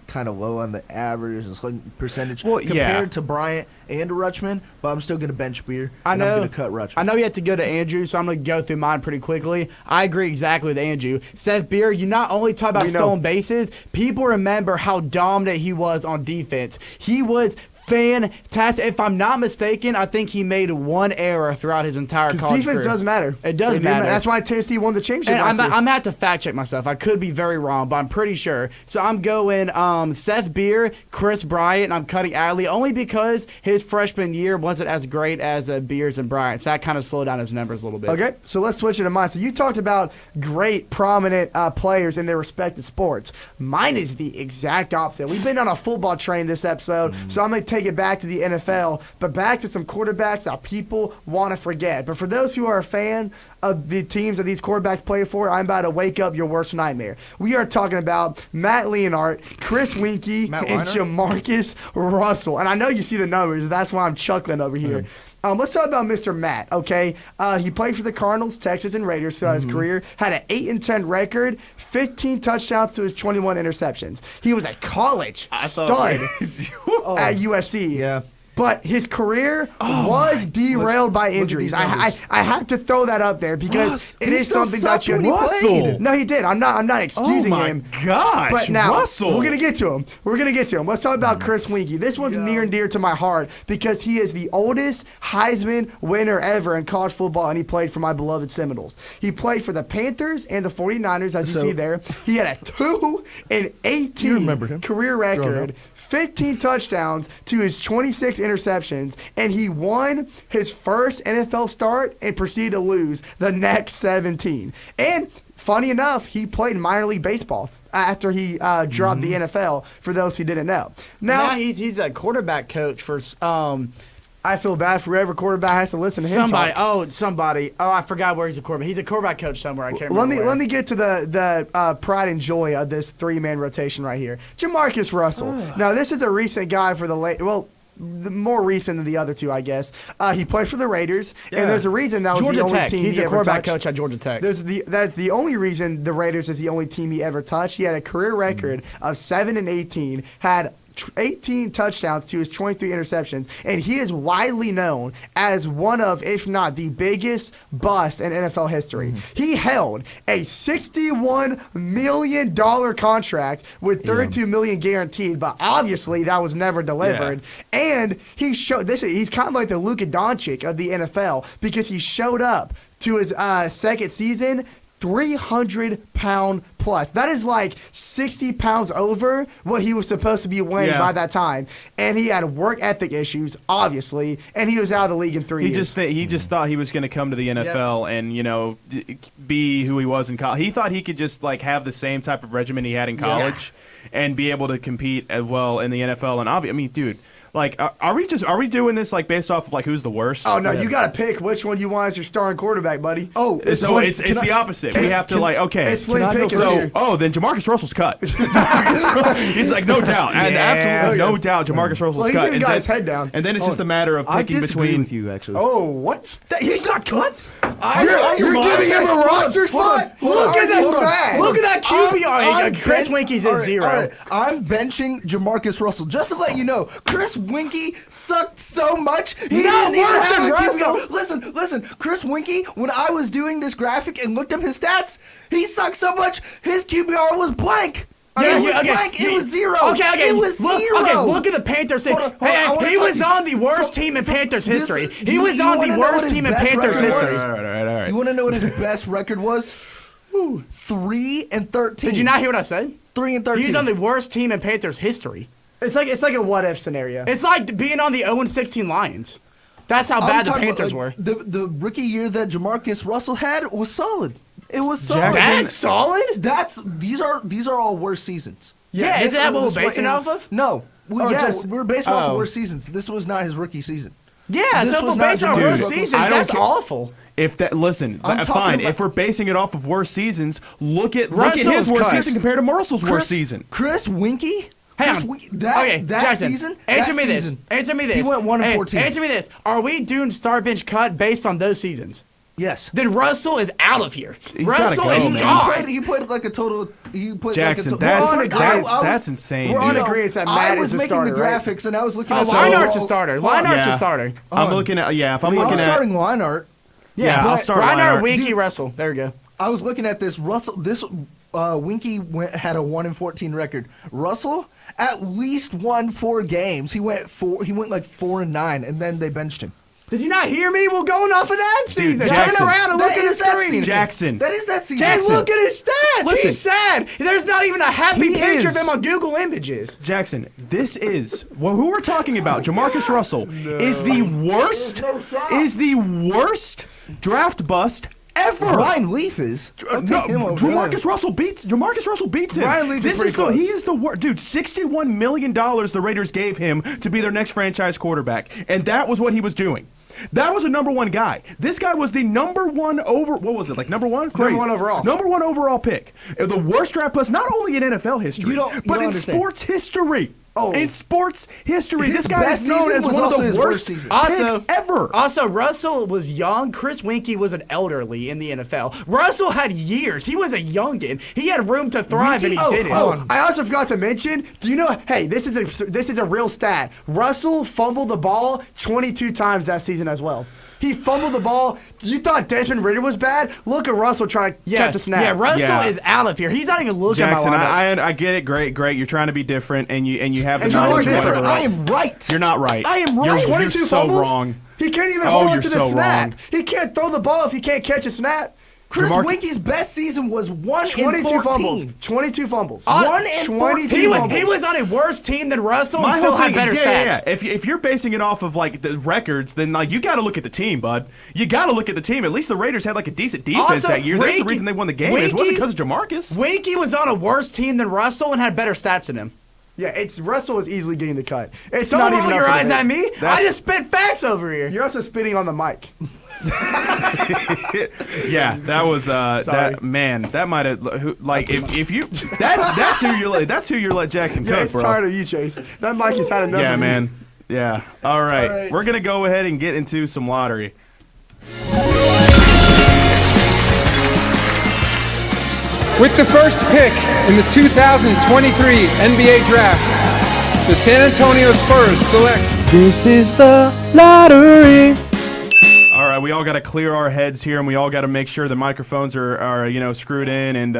kind of low on the average and slugging percentage compared to Bryant and Rutschman, but I'm still going to bench Beer. I'm going to cut Rutschman. I know you have to go to Andrew, so I'm going to go through mine pretty quickly. I agree exactly with Andrew. Seth Beer, you not only talk about stolen bases, people remember how dominant he was on defense. He was fantastic. If I'm not mistaken, I think he made one error throughout his entire college career. Defense does matter. It does matter. That's why Tennessee won the championship. And I'm going to have to fact check myself. I could be very wrong, but I'm pretty sure. So I'm going Seth Beer, Chris Bryant, and I'm cutting Adley only because his freshman year wasn't as great as Beers and Bryant. So that kind of slowed down his numbers a little bit. Okay, so let's switch it to mine. So you talked about great, prominent players in their respective sports. Mine is the exact opposite. We've been on a football train this episode, so I'm going to take it back to the NFL, but back to some quarterbacks that people want to forget. But for those who are a fan of the teams that these quarterbacks play for, I'm about to wake up your worst nightmare. We are talking about Matt Leonard, Chris Winkie, and Jamarcus Russell. And I know you see the numbers. That's why I'm chuckling over here. Let's talk about Mr. Matt, okay? He played for the Cardinals, Texans, and Raiders throughout his career, had an 8-10 record, 15 touchdowns to his 21 interceptions. He was a college stud at USC. Yeah. But his career was derailed by injuries. I have to throw that up there because it is something that you Russell. No, he did. I'm not excusing him. Oh my gosh, but now Russell. we're gonna get to him. Let's talk about Chris Winkie. This one's near and dear to my heart because he is the oldest Heisman winner ever in college football, and he played for my beloved Seminoles. He played for the Panthers and the 49ers, as you see there. He had a 2-18 career record. 15 touchdowns to his 26 interceptions, and he won his first NFL start and proceeded to lose the next 17. And funny enough, he played minor league baseball after he dropped the NFL, for those who didn't know. Now he's a quarterback coach for I feel bad for whoever quarterback has to listen to him somebody. Oh, I forgot where he's a quarterback. He's a quarterback coach somewhere. I can't remember where. Let me get to the pride and joy of this 3-man rotation right here. Jamarcus Russell. Now, this is a recent guy for more recent than the other two, I guess. He played for the Raiders, and there's a reason that was Georgia the only Tech. team He's he a ever quarterback touched. coach at Georgia Tech. That's the only reason the Raiders is the only team he ever touched. He had a career record of 7-18, had 18 touchdowns to his 23 interceptions, and he is widely known as one of, if not the biggest bust in NFL history. He held a $61 million contract with $32 million guaranteed, but obviously that was never delivered. And he showed he's kind of like the Luka Doncic of the NFL because he showed up to his second season 300-pound plus. That is like 60 pounds over what he was supposed to be weighing by that time. And he had work ethic issues, obviously, and he was out of the league in 3 years. He just thought he was going to come to the NFL and, be who he was in college. He thought he could just have the same type of regimen he had in college and be able to compete as well in the NFL. And dude, are we doing this based off of who's the worst? Oh no, you got to pick which one you want as your starting quarterback, buddy. Oh, it's the opposite. We have to It's Slim Pickens here. Then Jamarcus Russell's cut. He's no doubt, and absolutely no doubt, Jamarcus Russell's cut. He's got his head down. And then it's just a matter of picking between. with you actually. Oh, what? He's not cut. You're giving him a roster spot? Look at that! Look at that QBR. Chris Winkie's at 0. All right. I'm benching Jamarcus Russell just to let you know. Chris Winkie sucked so much. He didn't even have a QBR. Listen. Chris Winkie, when I was doing this graphic and looked up his stats, he sucked so much his QBR was blank. It was zero. Okay. It was zero. Okay, look at the Panthers. He was on the worst team in Panthers history. He was on the worst team in Panthers history. All right. You want to know what his best record was? 3-13. Did you not hear what I said? 3-13. He's on the worst team in Panthers history. It's like a what if scenario. It's like being on the 0-16 Lions. That's how bad the Panthers were. The rookie year that Jamarcus Russell had was solid. It was solid. That's solid? These are all worst seasons. Yeah, is that what we're basing it off of? No. We're basing off of worst seasons. This was not his rookie season. Yeah, so if we're basing on worst seasons, that's awful. If that fine. If we're basing it off of worst seasons, look at his worst season compared to Russell's worst season. Chris Winkie. Jackson, season. Answer me this. He went 1-14. Answer me this. Are we doing start bench cut based on those seasons? Yes. Then Russell is out of here. Russell gotta go, is man. gone. He played like a total. Jackson, that's insane. We're on dude. agreement that Matt I was is the making starter, the graphics and I was looking at. Leinart's a starter. Leinart's a starter. I'm looking at. Yeah, if I'm looking at. starting Leinart. Yeah, I'll start Reinhart, Leinart. Winkie, Russell. There we go. I was looking at this. Winkie had a 1-14 record. Russell at least won 4 games. He went like 4-9, and then they benched him. Did you not hear me? We're going off of that season. Jackson. Turn around and look at his screen. Jackson. That is that season. Jay, look at his stats. Listen. He's sad. There's not even a happy picture of him on Google Images. Jackson, this is who we're talking about. Jamarcus Russell is the worst draft bust ever. Ryan Leaf is. Jamarcus Russell beats him. Ryan Leaf is pretty close. He is the worst. Dude, $61 million the Raiders gave him to be their next franchise quarterback. And that was what he was doing. That was a number 1 guy. This guy was the number 1 what was it, like number 1? Number 1 overall. Number 1 overall pick. The worst draft bust, not only in NFL history, but in sports history. In sports history, this guy is known as one of the worst picks ever. Also, Russell was young. Chris Winkie was an elderly in the NFL. Russell had years. He was a youngin. He had room to thrive, and he didn't. I also forgot to mention. Do you know? Hey, this is a real stat. Russell fumbled the ball 22 times that season as well. He fumbled the ball. You thought Desmond Ridder was bad? Look at Russell trying to catch a snap. Yeah, Russell is out of here. He's not even looking Jackson, at my I get it. Great. You're trying to be different, and you have the And knowledge. you are different. I am right. You're not right. I am right. You're 22 so fumbles. wrong. He can't even hold on you're to the so snap. wrong. He can't throw the ball if he can't catch a snap. Chris Winkie's best season was 22 fumbles. 1-14. 22 fumbles. 1-14. He was on a worse team than Russell and My still whole had thing better is, stats. If you're basing it off of like the records, then like you got to look at the team, bud. You got to look at the team. At least the Raiders had like a decent defense Also, that year. That's the reason they won the game. It wasn't because of Jamarcus. Winkie was on a worse team than Russell and had better stats than him. Yeah, Russell was easily getting the cut. It's Don't not roll even your up for eyes the at hit. me. I just spit facts over here. You're also spitting on the mic. Yeah, that was that man. That might have like if you that's who you're let Jackson cook, Yeah, it's bro. tired of you, Chase. That mic has had enough. Yeah, of you. man. Yeah. All right. We're gonna go ahead and get into some lottery. With the first pick in the 2023 NBA Draft, the San Antonio Spurs select. This is the lottery. All right, we all got to clear our heads here, and we all got to make sure the microphones are screwed in, and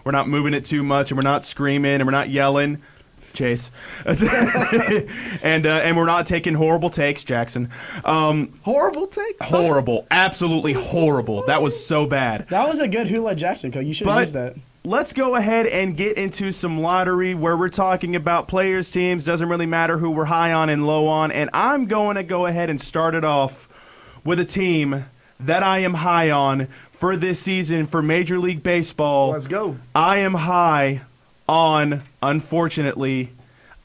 we're not moving it too much, and we're not screaming, and we're not yelling. Chase, and we're not taking horrible takes, Jackson. Horrible take? Horrible, absolutely horrible. That was so bad. That was a good Who Let Jackson code. You should have used that. Let's go ahead and get into some lottery where we're talking about players, teams. Doesn't really matter who we're high on and low on. And I'm going to go ahead and start it off with a team that I am high on for this season for Major League Baseball. Let's go. I am high on, unfortunately,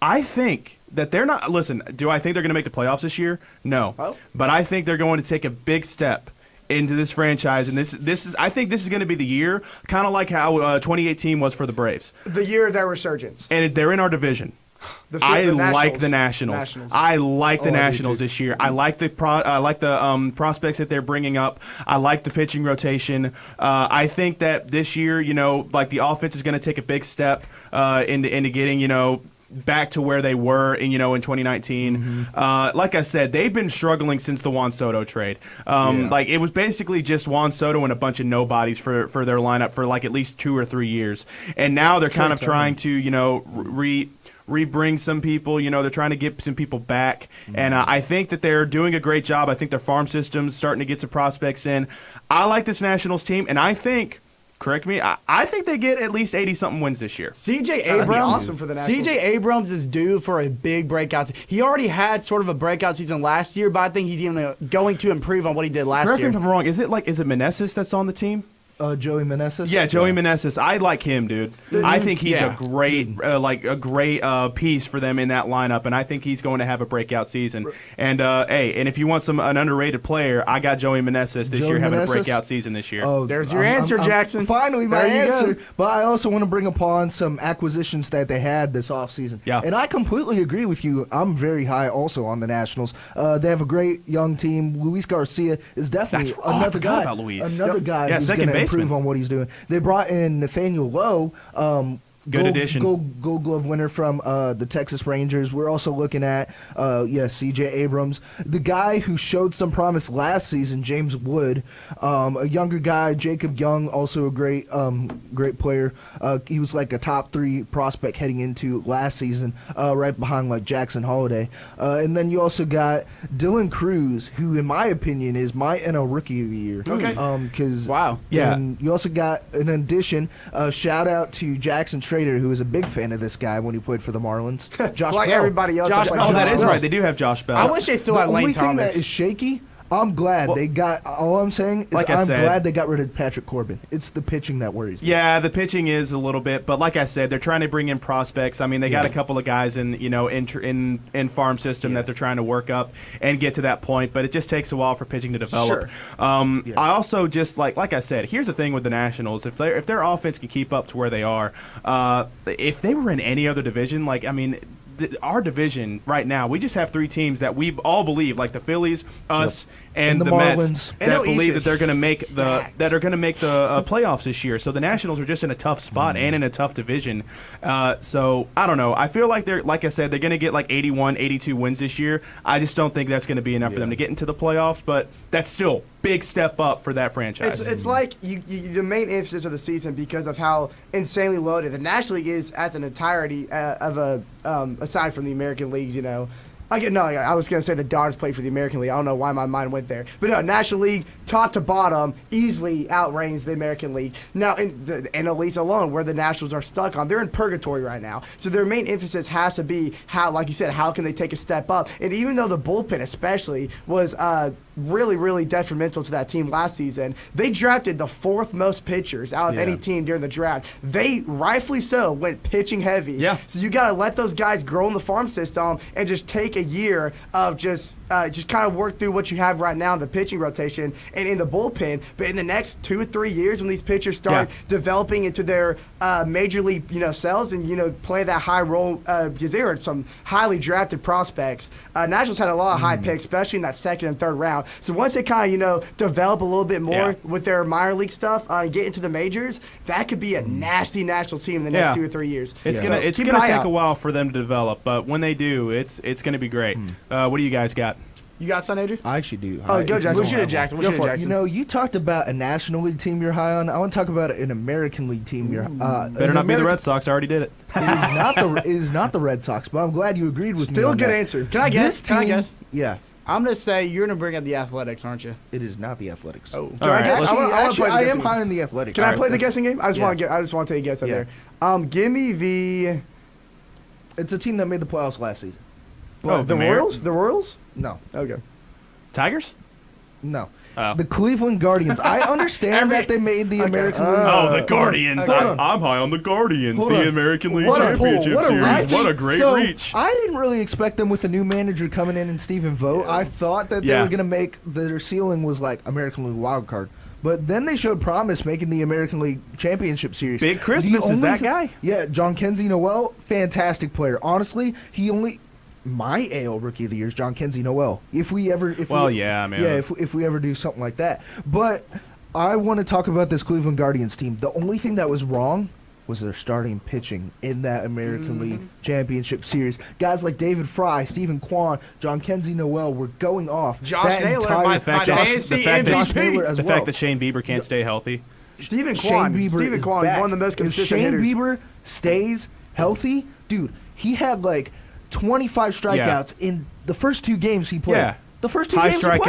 I think that they're not. Listen, do I think they're going to make the playoffs this year? No. Oh. But I think they're going to take a big step into this franchise, and this is I think this is going to be the year, kind of like how 2018 was for the Braves. The year of their resurgence. And they're in our division. I like the Nationals. I like the Nationals this year. I like the prospects that they're bringing up. I like the pitching rotation. I think that this year, like the offense is going to take a big step into getting back to where they were in 2019. Like I said, they've been struggling since the Juan Soto trade. Like it was basically just Juan Soto and a bunch of nobodies for their lineup for like at least 2 or 3 years, and now they're kind of trying to re-bring some people. They're trying to get some people back, and I think that they're doing a great job. I think their farm system's starting to get some prospects in. I like this Nationals team, and I think. Correct me. I think they get at least 80-something wins this year. C.J. That'd be Abrams, awesome for the Nationals. C.J. Abrams is due for a big breakout. He already had sort of a breakout season last year, but I think he's even going to improve on what he did last year. Correct me if I'm wrong. Is it Meneses that's on the team? Joey Meneses. Yeah, Joey Meneses. I like him, dude. I think he's a great, piece for them in that lineup, and I think he's going to have a breakout season. And and if you want an underrated player, I got Joey Meneses this year having a breakout season this year. Oh, there's your answer, Jackson. Finally, my There you answer. go. But I also want to bring upon some acquisitions that they had this offseason. Yeah. And I completely agree with you. I'm very high also on the Nationals. They have a great young team. Luis Garcia is definitely another guy. About Luis. Another guy who's second going to baseman. improve on what he's doing. They brought in Nathaniel Lowe. Good addition. Gold Glove winner from the Texas Rangers. We're also looking at, C.J. Abrams. The guy who showed some promise last season, James Wood. A younger guy, Jacob Young, also a great player. He was like a top 3 prospect heading into last season, right behind like Jackson Holiday. And then you also got Dylan Cruz, who in my opinion is my NL Rookie of the Year. Okay. Wow. Yeah. And you also got, in addition, shout out to Jackson Trader, who was a big fan of this guy when he played for the Marlins. Josh like Bell. everybody else. Josh like Bell, That Josh is Bell. right. They do have Josh Bell. I wish they still had The Lane only thing Thomas. that is shaky, I'm glad they got. All I'm saying is Like I I'm said- glad they got rid of Patrick Corbin. It's the pitching that worries me. Yeah, the pitching is a little bit, but like I said, they're trying to bring in prospects. I mean, they got a couple of guys in farm system that they're trying to work up and get to that point, but it just takes a while for pitching to develop. I also just like I said, here's the thing with the Nationals: if their offense can keep up to where they are, if they were in any other division, our division right now, we just have 3 teams that we all believe, like the Phillies, us, and the Mets, Marlins. that NL believe that East they're is going to make the playoffs this year. So the Nationals are just in a tough spot and in a tough division. So I don't know. I feel like like I said, they're going to get like 81, 82 wins this year. I just don't think that's going to be enough for them to get into the playoffs. But that's still big step up for that franchise. It's like the main emphasis of the season because of how insanely loaded the National League is as an entirety aside from the American leagues, I was going to say the Dodgers play for the American League. I don't know why my mind went there. But no, National League, top to bottom, easily outranks the American League. Now, in the NL East alone, where the Nationals are stuck on, they're in purgatory right now. So their main emphasis has to be how, like you said, how can they take a step up? And even though the bullpen especially was really, really detrimental to that team last season, they drafted the 4th most pitchers out of any team during the draft. They, rightfully so, went pitching heavy. Yeah. So you got to let those guys grow in the farm system and just take a year of just kind of work through what you have right now in the pitching rotation and in the bullpen. But in the next 2 or 3 years, when these pitchers start developing into their major league selves and play that high role, because there are some highly drafted prospects. Nationals had a lot of high picks, especially in that 2nd and 3rd round. So once they kind of develop a little bit more with their minor league stuff and get into the majors, that could be a nasty national team in the next 2 or 3 years. It's gonna take a while for them to develop, but when they do, it's gonna be great. What do you guys got? You got son, Adrian? I actually do. Oh, go Jackson. We'll shoot at Jackson. You talked about a National League team you're high on. I want to talk about an American League team you're Better not be the Red Sox. I already did it. It is not the Red Sox, but I'm glad you agreed with me. Still on good that. answer. Can I guess? This team- Yeah. I'm going to say you're going to bring up the Athletics, aren't you? It is not the Athletics. Oh. Can I guess? I am high on the Athletics. Can I play the guessing game? I just want to take a guess up there. Give me the. It's a team that made the playoffs last season. The Royals? The Royals? No. Okay. Tigers? No. Oh. The Cleveland Guardians. I understand that they made the American League. The Guardians. I'm high on the Guardians. American League Championship Series. What a great reach. I didn't really expect them with a new manager coming in and Stephen Vogt. I thought that they were going to make their ceiling was like American League wild card. But then they showed promise making the American League Championship Series. Big Christmas is that guy? Yeah, John Kenzie Noel, fantastic player. Honestly, my AL Rookie of the Year is John Kenzie Noel. If we ever do something like that. But I want to talk about this Cleveland Guardians team. The only thing that was wrong was their starting pitching in that American League Championship Series. Guys like David Fry, Stephen Kwan, John Kenzie Noel were going off. Josh Naylor, my fantasy MVP. The fact that Shane Bieber can't stay healthy. Stephen Kwan, one of the most consistent hitters. hitters. Shane Bieber stays healthy, dude, he had like 25 strikeouts in the first 2 games he played. Yeah. The first 2 games he played.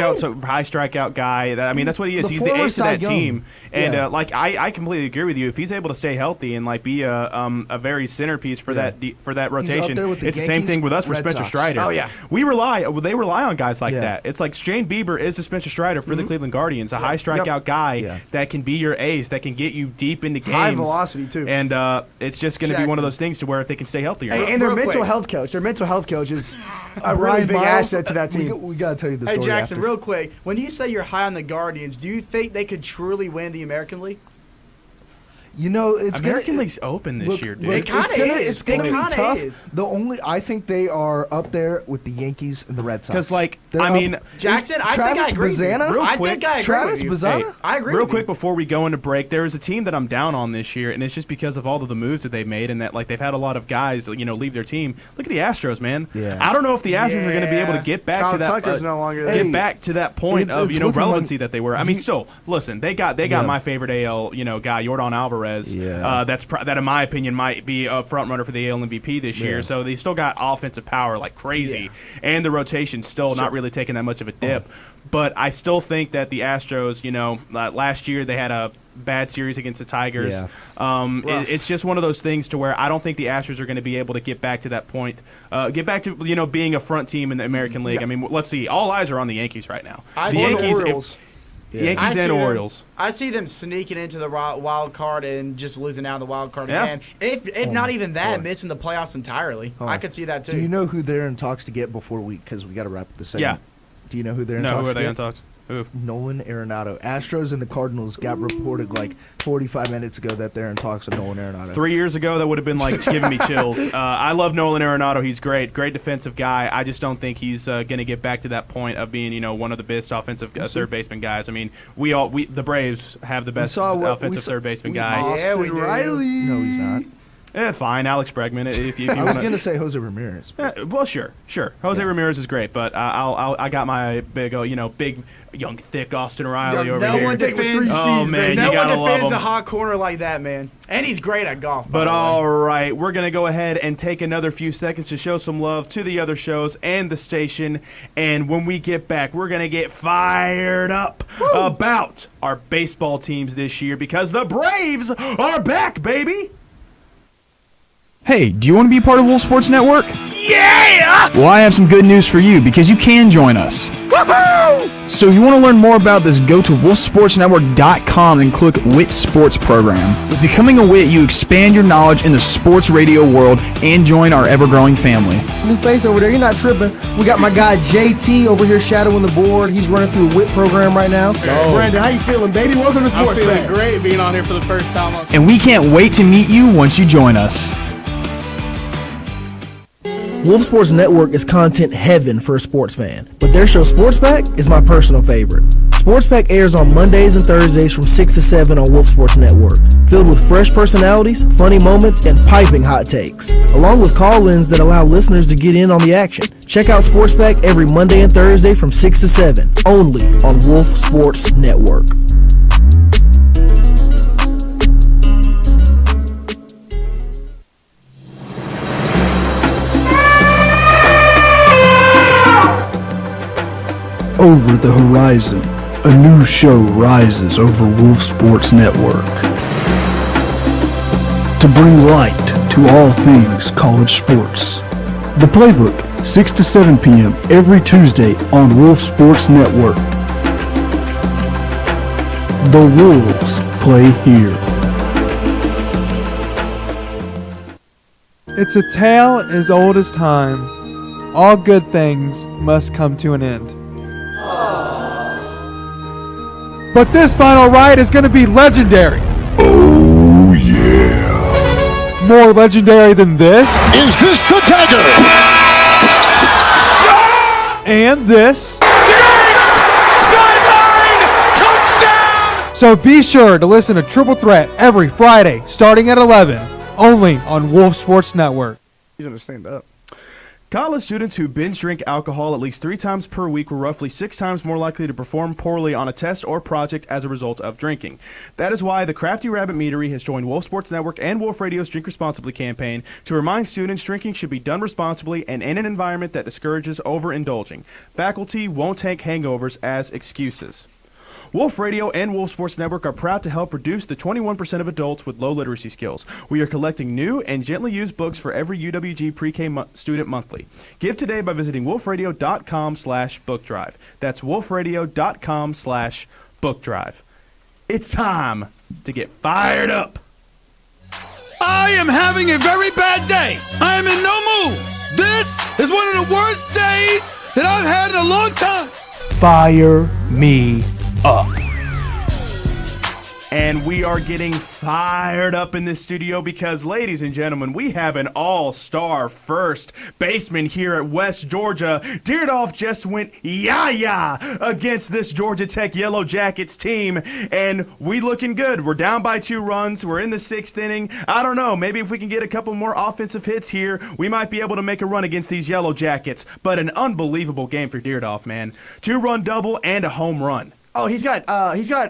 High strikeout guy. That's what he is. He's the ace of that team. And I completely agree with you. If he's able to stay healthy and be a very centerpiece for that rotation, it's the same thing with us for Spencer Strider. Oh yeah, they rely on guys like that. It's like Shane Bieber is the Spencer Strider for the Cleveland Guardians, a high strikeout guy that can be your ace, that can get you deep into games, high velocity too. And it's just going to be one of those things to where if they can stay healthy, and their mental health coach is a really big asset to that team. We got to tell you the story. Hey Jackson, after. real quick, when you say you're high on the Guardians, do you think they could truly win the American League? You know, it's American League's open this year, dude. It kind of is. It's going to be tough. I think they are up there with the Yankees and the Red Sox. Because, Jackson, I think I agree. Travis Bazzana? I agree. Real quick before we go into break, there is a team that I'm down on this year, and it's just because of all of the moves that they've made, and that they've had a lot of guys, leave their team. Look at the Astros, man. Yeah. I don't know if the Astros are going to be able to get back to that. Tucker's no longer there. Get back to that point of relevancy that they were. I mean, still, listen, they got my favorite AL guy, Yordan Alvarez. Yeah. That in my opinion might be a front runner for the AL MVP this year. So they still got offensive power like crazy, and the rotation's still not really taking that much of a dip. But I still think that the Astros, last year they had a bad series against the Tigers. It's just one of those things to where I don't think the Astros are going to be able to get back to that point, get back to being a front team in the American League. I mean, let's see. All eyes are on the Yankees right now. The Orioles. Yankees and Orioles. I see them sneaking into the wild card and just losing out on the wild card again. If not even that, missing the playoffs entirely. I could see that too. Do you know who they're in talks to get before because we got to wrap this segment? Yeah. Do you know who they're in talks to get? Who are they in talks? Who? Nolan Arenado. Astros and the Cardinals got reported 45 minutes ago that they're in talks with Nolan Arenado. 3 years ago, that would have been giving me chills. I love Nolan Arenado. He's great defensive guy. I just don't think he's going to get back to that point of being one of the best offensive third baseman guys. I mean, the Braves have the best offensive third baseman guy. Austin Riley. No, he's not. Fine, Alex Bregman. If I was going to say Jose Ramirez. Well, sure. Jose Ramirez is great, but I got my big young, thick Austin Riley over here. No one defends. Oh man, no you one gotta love defends him. a hot corner like that, man. And he's great at golf. But all right, we're gonna go ahead and take another few seconds to show some love to the other shows and the station. And when we get back, we're gonna get fired up about our baseball teams this year because the Braves are back, baby. Hey, do you want to be part of Wolf Sports Network? Yeah! Well, I have some good news for you because you can join us. Woohoo! So if you want to learn more about this, go to wolfsportsnetwork.com and click WIT Sports Program. With becoming a WIT, you expand your knowledge in the sports radio world and join our ever-growing family. New face over there, you're not tripping. We got my guy JT over here shadowing the board. He's running through a WIT program right now. Oh. Brandon, how you feeling, baby? Welcome to Sports I'm feeling Fan. great being on here for the first time. And we can't wait to meet you once you join us. Wolf Sports Network is content heaven for a sports fan, but their show Sports Pack is my personal favorite. Sports Pack airs on Mondays and Thursdays from 6 to 7 on Wolf Sports Network, filled with fresh personalities, funny moments, and piping hot takes, along with call-ins that allow listeners to get in on the action. Check out Sports Pack every Monday and Thursday from 6 to 7, only on Wolf Sports Network. Over the horizon, a new show rises over Wolf Sports Network. To bring light to all things college sports. The Playbook, 6 to 7 p.m. every Tuesday on Wolf Sports Network. The Wolves play here. It's a tale as old as time. All good things must come to an end. But this final ride is going to be legendary. Oh yeah. More legendary than this. Is this the dagger? And this. Diggs! Sideline! Touchdown! So be sure to listen to Triple Threat every Friday starting at 11, only on Wolf Sports Network. He's going to stand up. College students who binge drink alcohol at least 3 times per week were roughly 6 times more likely to perform poorly on a test or project as a result of drinking. That is why the Crafty Rabbit Meadery has joined Wolf Sports Network and Wolf Radio's Drink Responsibly campaign to remind students drinking should be done responsibly and in an environment that discourages overindulging. Faculty won't take hangovers as excuses. Wolf Radio and Wolf Sports Network are proud to help reduce the 21% of adults with low literacy skills. We are collecting new and gently used books for every UWG pre-K student monthly. Give today by visiting wolfradio.com/bookdrive. That's wolfradio.com/bookdrive. It's time to get fired up. I am having a very bad day. I am in no mood. This is one of the worst days that I've had in a long time. Fire me up. And we are getting fired up in this studio because, ladies and gentlemen, we have an all-star first baseman here at West Georgia. Deardolph just went yah-yah against this Georgia Tech Yellow Jackets team, and we looking good. We're down by 2 runs. We're in the 6th inning. I don't know. Maybe if we can get a couple more offensive hits here, we might be able to make a run against these Yellow Jackets. But an unbelievable game for Deardolph, man. 2-run double and a home run. Oh, he's got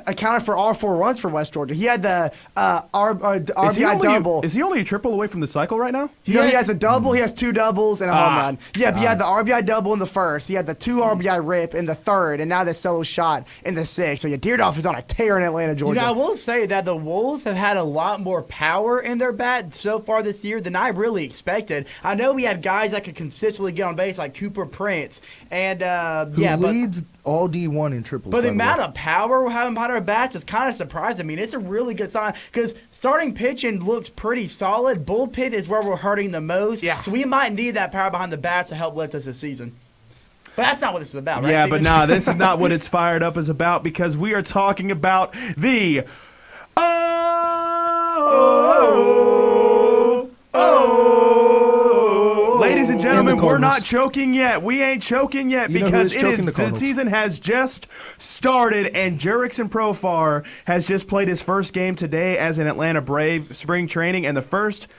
accounted for all 4 runs for West Georgia. He had the RBI double. Is he only a triple away from the cycle right now? He has a double. He has 2 doubles and a home run. Yeah, but he had the RBI double in the first. He had the 2 RBI rip in the third, and now the solo shot in the 6th. So yeah, Deardolph is on a tear in Atlanta, Georgia. You know, I will say that the Wolves have had a lot more power in their bat so far this year than I really expected. I know we had guys that could consistently get on base like Cooper Prince, and leads all D1 in triples. But the amount of power we're having behind our bats is kind of surprising. I mean, it's a really good sign because starting pitching looks pretty solid. Bullpen is where we're hurting the most. Yeah. So we might need that power behind the bats to help lift us this season. But that's not what this is about, right? Yeah, Steven? but this is not what it's fired up is about because we are talking about the Ladies and gentlemen, we're not choking yet. We ain't choking yet because the season has just started, and Jurickson Profar has just played his first game today as an Atlanta Brave spring training, and the first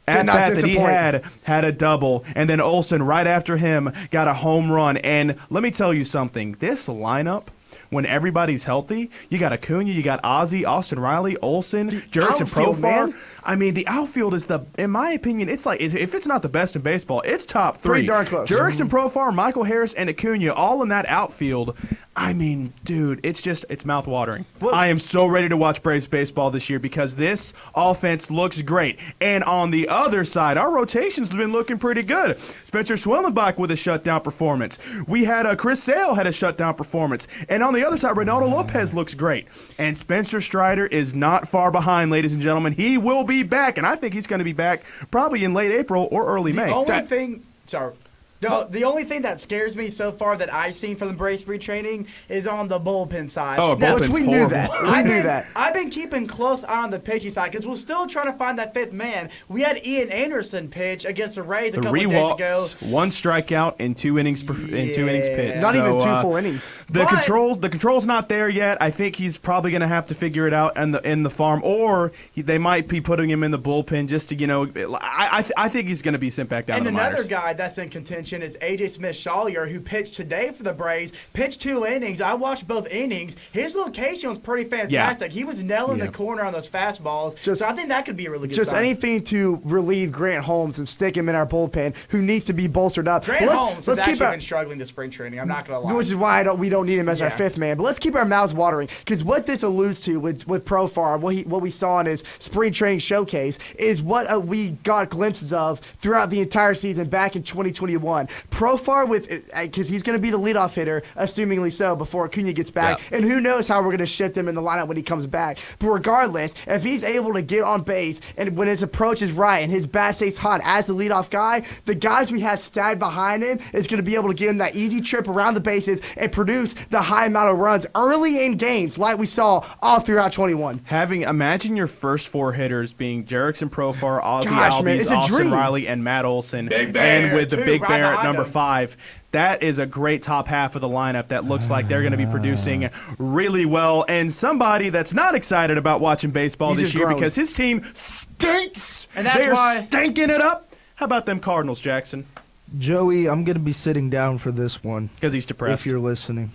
at-bat that he had a double, and then Olsen right after him got a home run. And let me tell you something, this lineup, when everybody's healthy, you got Acuna, you got Ozzie, Austin Riley, Olsen, Jurickson Profar. Man. I mean, the outfield is in my opinion, it's like, if it's not the best in baseball, it's top 3. Pretty darn close. Jurickson Profar, Michael Harris, and Acuna, all in that outfield. I mean, dude, it's mouth-watering. I am so ready to watch Braves baseball this year because this offense looks great. And on the other side, our rotation's been looking pretty good. Spencer Schwellenbach with a shutdown performance. We had Chris Sale had a shutdown performance. And on the other side, Reynaldo Lopez looks great. And Spencer Strider is not far behind, ladies and gentlemen. He will be back, and I think he's going to be back probably in late April or early May. The only thing that scares me so far that I've seen from the Braves spring training is on the bullpen side. Oh, bullpen's we horrible. knew that. We knew that. I've been keeping close eye on the pitching side because we're still trying to find that 5th man. We had Ian Anderson pitch against the Rays a couple of days ago. 1 strikeout in 2 innings pitched. Not even 2 full innings. The control's not there yet. I think he's probably going to have to figure it out in the farm, or they might be putting him in the bullpen just to I think he's going to be sent back down. And to the another minors. guy that's in contention is A.J. Smith-Shawlier, who pitched today for the Braves, pitched 2 innings. I watched both innings. His location was pretty fantastic. Yeah. He was nailing the corner on those fastballs. So I think that could be a really good sign. Anything to relieve Grant Holmes and stick him in our bullpen, who needs to be bolstered up. Grant Holmes has actually been struggling this spring training. I'm not going to lie. Which is why we don't need him as our 5th man. But let's keep our mouths watering, because what this alludes to with Profar, what we saw in his spring training showcase, is what we got glimpses of throughout the entire season back in 2021. Profar, because he's going to be the leadoff hitter, assumingly so, before Acuna gets back. Yep. And who knows how we're going to shift him in the lineup when he comes back. But regardless, if he's able to get on base and when his approach is right and his bat stays hot as the leadoff guy, the guys we have stacked behind him is going to be able to give him that easy trip around the bases and produce the high amount of runs early in games like we saw all throughout 21. Imagine your first 4 hitters being Jurickson Profar, Ozzie Albies, Austin Riley, and Matt Olson. And with the Big Bear there at number 5. That is a great top half of the lineup that looks like they're going to be producing really well. And somebody that's not excited about watching baseball this year because his team stinks. And that's why stinking it up. How about them Cardinals, Jackson? Joey, I'm going to be sitting down for this one. Because he's depressed. If you're listening.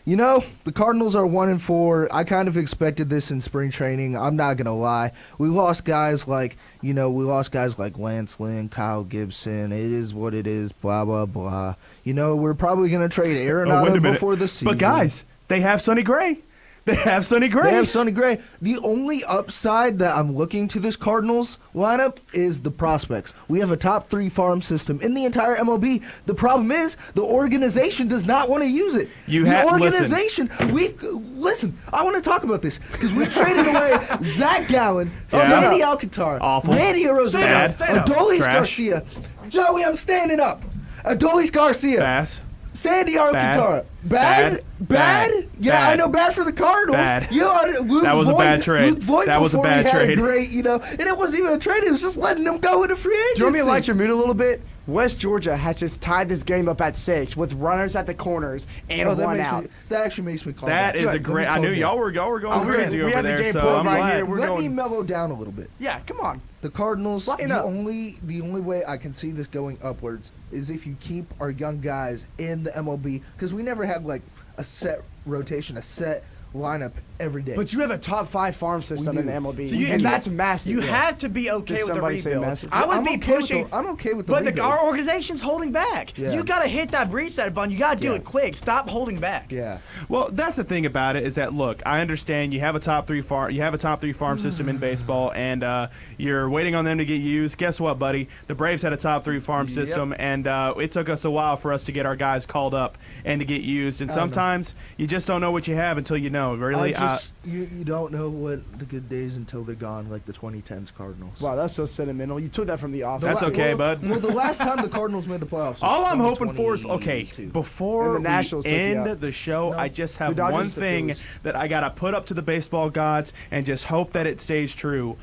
You know, the Cardinals are 1-4. I kind of expected this in spring training. I'm not gonna lie. We lost guys like Lance Lynn, Kyle Gibson. It is what it is. Blah blah blah. You know, we're probably gonna trade Arenado before the season. But guys, they have Sonny Gray. They have Sonny Gray. The only upside that I'm looking to this Cardinals lineup is the prospects. We have a top 3 farm system in the entire MLB. The problem is the organization does not want to use it. Listen, I want to talk about this because we traded away Zach Gallen, Sandy Alcantara, Randy Arozarena, Adolis Garcia. Joey, I'm standing up. Adolis Garcia. Sandy Alcantara. Bad? Yeah, I know, bad for the Cardinals. Bad. That was a bad trade. Luke Voigt that was a bad had trade. A great, and it wasn't even a trade. It was just letting them go into free agency. Do you want me to light your mood a little bit? West Georgia has just tied this game up at 6 with runners at the corners and one out. That actually makes me calm That down. is a great. I knew y'all were going crazy over there. So I'm glad. Let me mellow down a little bit. Yeah, come on. The Cardinals, the only way I can see this going upwards is if you keep our young guys in the MLB, because we never had like a set rotation, a set lineup every day. But you have a top 5 farm system in the MLB, and that's massive. You have to be okay with the rebuild. I would be pushing. I'm okay with the but rebuild. our organization's holding back. Yeah. You got to hit that reset button. You got to do it quick. Stop holding back. Yeah. Well, that's the thing about it is that look, I understand you have a top 3 farm system in baseball, and you're waiting on them to get used. Guess what, buddy? The Braves had a top 3 farm system, and it took us a while for us to get our guys called up and to get used. And sometimes you just don't know what you have until you know. Really, you don't know what the good days until they're gone, like the 2010s Cardinals. Wow, that's so sentimental. You took that from the office. That's okay, bud. Well, the last time the Cardinals made the playoffs. All I'm hoping for is before we end the show, I just have one thing that I gotta put up to the baseball gods and just hope that it stays true.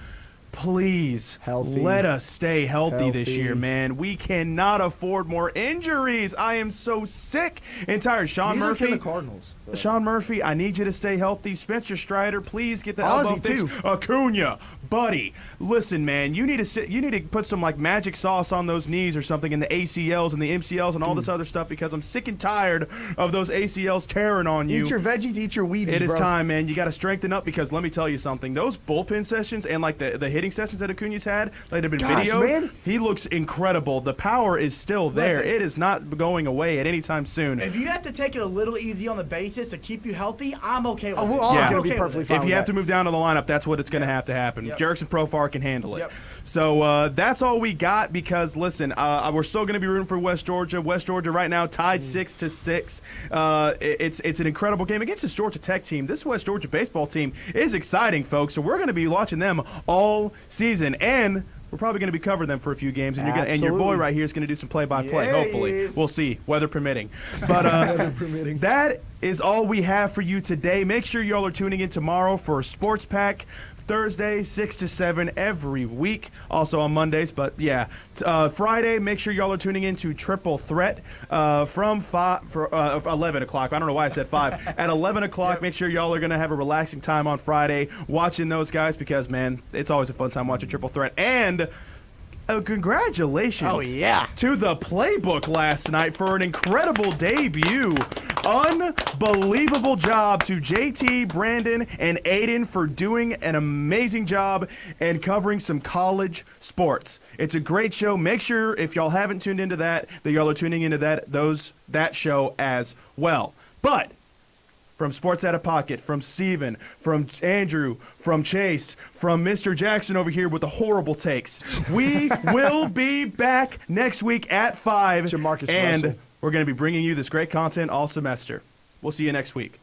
Please let us stay healthy this year, man. We cannot afford more injuries. I am so sick and tired. Sean Murphy, the Cardinals. Sean Murphy, I need you to stay healthy. Spencer Strider, please get the elbow fixed. Acuna, buddy, listen, man. You need to put some like magic sauce on those knees or something in the ACLs and the MCLs and all this other stuff because I'm sick and tired of those ACLs tearing on you. Eat your veggies, eat your Wheaties, It is time, man. You got to strengthen up because let me tell you something. Those bullpen sessions and like the hitting sessions that Acuna's had, like they've been video. Man. He looks incredible. The power is still there. It is not going away at any time soon. If you have to take it a little easy on the basis to keep you healthy, I'm okay with it. We're all going to be perfectly fine. If you have to move down to the lineup, that's what it's going to have to happen. Jerks and Profar can handle it. So that's all we got because, listen, we're still going to be rooting for West Georgia. West Georgia right now tied 6-6. It's an incredible game against this Georgia Tech team. This West Georgia baseball team is exciting, folks. So we're going to be watching them all season, and we're probably going to be covering them for a few games, and your boy right here is going to do some play-by-play. Hopefully, we'll see, weather permitting. But that is all we have for you today. Make sure y'all are tuning in tomorrow for Sports Pack. Thursday, 6 to 7 every week. Also on Mondays, but yeah. Friday, make sure y'all are tuning in to Triple Threat from 11 o'clock. I don't know why I said 5. At 11 o'clock, make sure y'all are going to have a relaxing time on Friday watching those guys because, man, it's always a fun time watching Triple Threat. And congratulations to the Playbook last night for an incredible debut. Unbelievable job to JT, Brandon, and Aiden for doing an amazing job and covering some college sports. It's a great show. Make sure if y'all haven't tuned into that y'all are tuning into that show as well. But from Sports Out of Pocket, from Steven, from Andrew, from Chase, from Mr. Jackson over here with the horrible takes. We will be back next week at 5. Jamarcus and Russell. We're going to be bringing you this great content all semester. We'll see you next week.